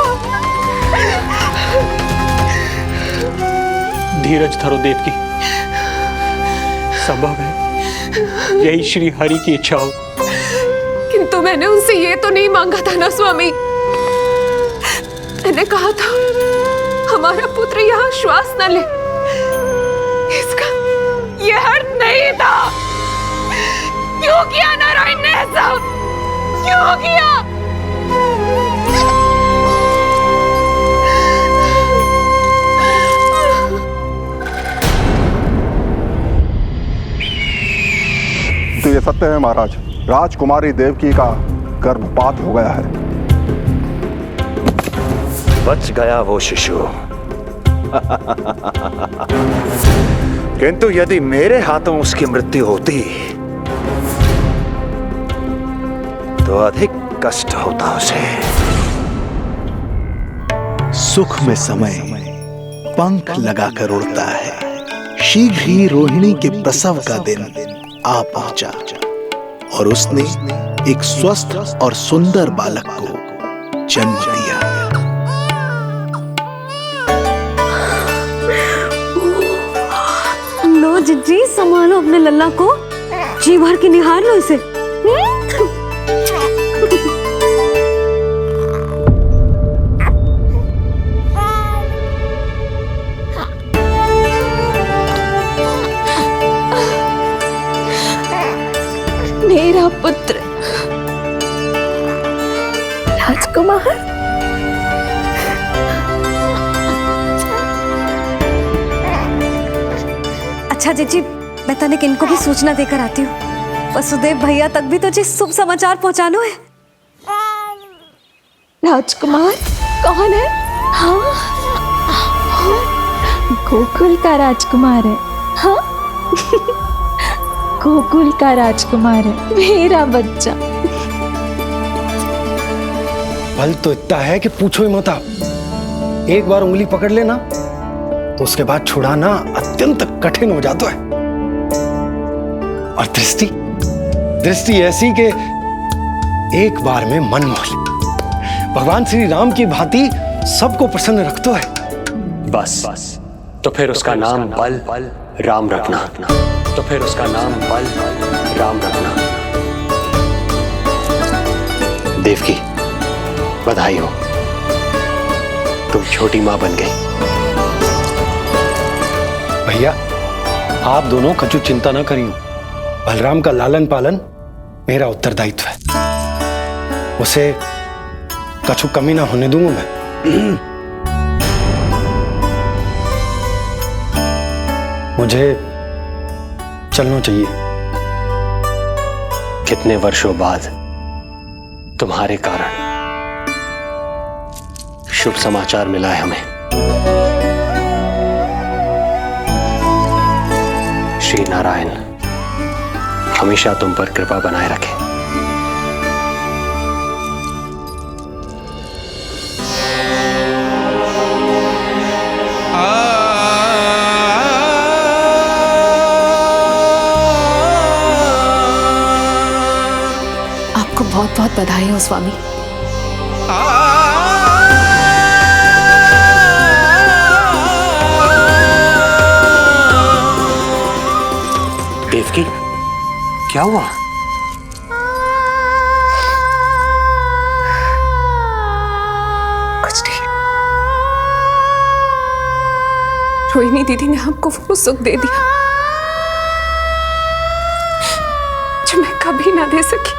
धीरज धरो देवकी, संभव है यही श्री हरि की इच्छा हो। किंतु मैंने उनसे ये तो नहीं मांगा था ना स्वामी, मैंने कहा था हमारा पुत्र यहाँ श्वास न ले, इसका ये अर्थ नहीं था। क्यों किया नारायण ने ऐसा, क्यों किया? तो ये सत्य है महाराज, राजकुमारी देवकी का गर्भपात हो गया है। बच गया वो शिशु। किंतु यदि मेरे हाथों उसकी मृत्यु होती तो अधिक कष्ट होता उसे। सुख में समय पंख लगाकर उड़ता है। शीघ्र ही रोहिणी के प्रसव का दिन आ पहुंचा और उसने एक स्वस्थ और सुंदर बालक को जन्म दिया। लो जिज्जी, संभालो अपने लल्ला को, जी भर के निहार लो इसे। मेरा पुत्र राजकुमार। अच्छा जीजी, मैं तनिक इनको भी सूचना देकर आती हूँ। वसुदेव भैया तक भी तुझे शुभ समाचार पहुंचानो है। राजकुमार कौन है? हाँ, गोकुल का राजकुमार है। हाँ, गोकुल का राजकुमार है मेरा बच्चा। बल तो इतना है कि पूछो ही मत आप। एक बार उंगली पकड़ लेना तो उसके बाद छुड़ाना अत्यंत कठिन हो जाता है। और दृष्टि ऐसी कि एक बार में मन मोह ले। भगवान श्री राम की भांति सबको प्रसन्न रखता है। बस तो फिर उसका नाम बल राम रखना। तो फिर उसका नाम बल राम रखना। देवकी, बधाई हो, तुम छोटी मां बन गई। भैया, आप दोनों कछु चिंता ना करियो। बलराम का लालन पालन मेरा उत्तरदायित्व है। उसे कछु कमी ना होने दूंगा मैं। मुझे चलना चाहिए। कितने वर्षों बाद तुम्हारे कारण शुभ समाचार मिला है हमें। श्री नारायण हमेशा तुम पर कृपा बनाए रखे। आपको बहुत बहुत बधाई हो स्वामी। देवकी, क्या हुआ? कुछ नहीं। रोहिणी दीदी ने हमको वो सुख दे दिया जो मैं कभी ना दे सकी।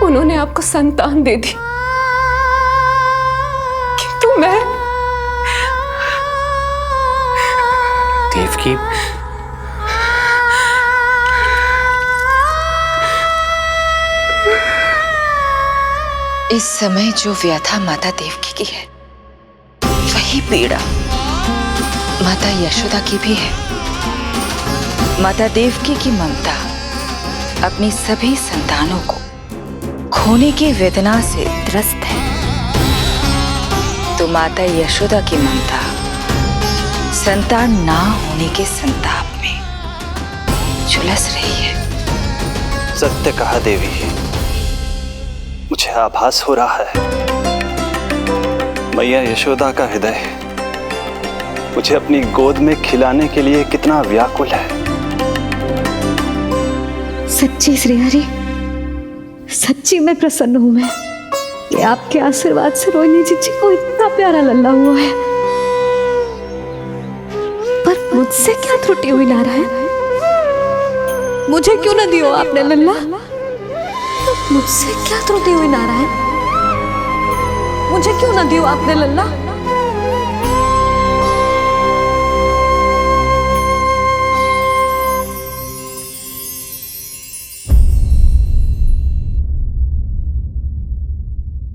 उन्होंने आपको संतान दे दी, किंतु मैं देवकी, इस समय जो व्यथा माता देवकी की है वही पीड़ा माता यशोदा की भी है। माता देवकी की ममता अपनी सभी संतानों को खोने की वेदना से त्रस्त है, तो माता यशोदा की ममता संतान ना होने के संताप में झुलस रही है। सत्य कहा देवी, मुझे आभास हो रहा है मैया यशोदा का हृदय मुझे अपनी गोद में खिलाने के लिए कितना व्याकुल है। सच्ची श्रीहरि, सच्ची मैं प्रसन्न हूं मैं कि आपके आशीर्वाद से रोहिणी जी को इतना प्यारा लल्ला हुआ है। पर मुझसे क्या त्रुटि हुई नारायण? मुझे क्यों न दियो आपने लल्ला? मुझसे क्या त्रुटि हुई नारायण? मुझे क्यों न दियो आपने लल्ला?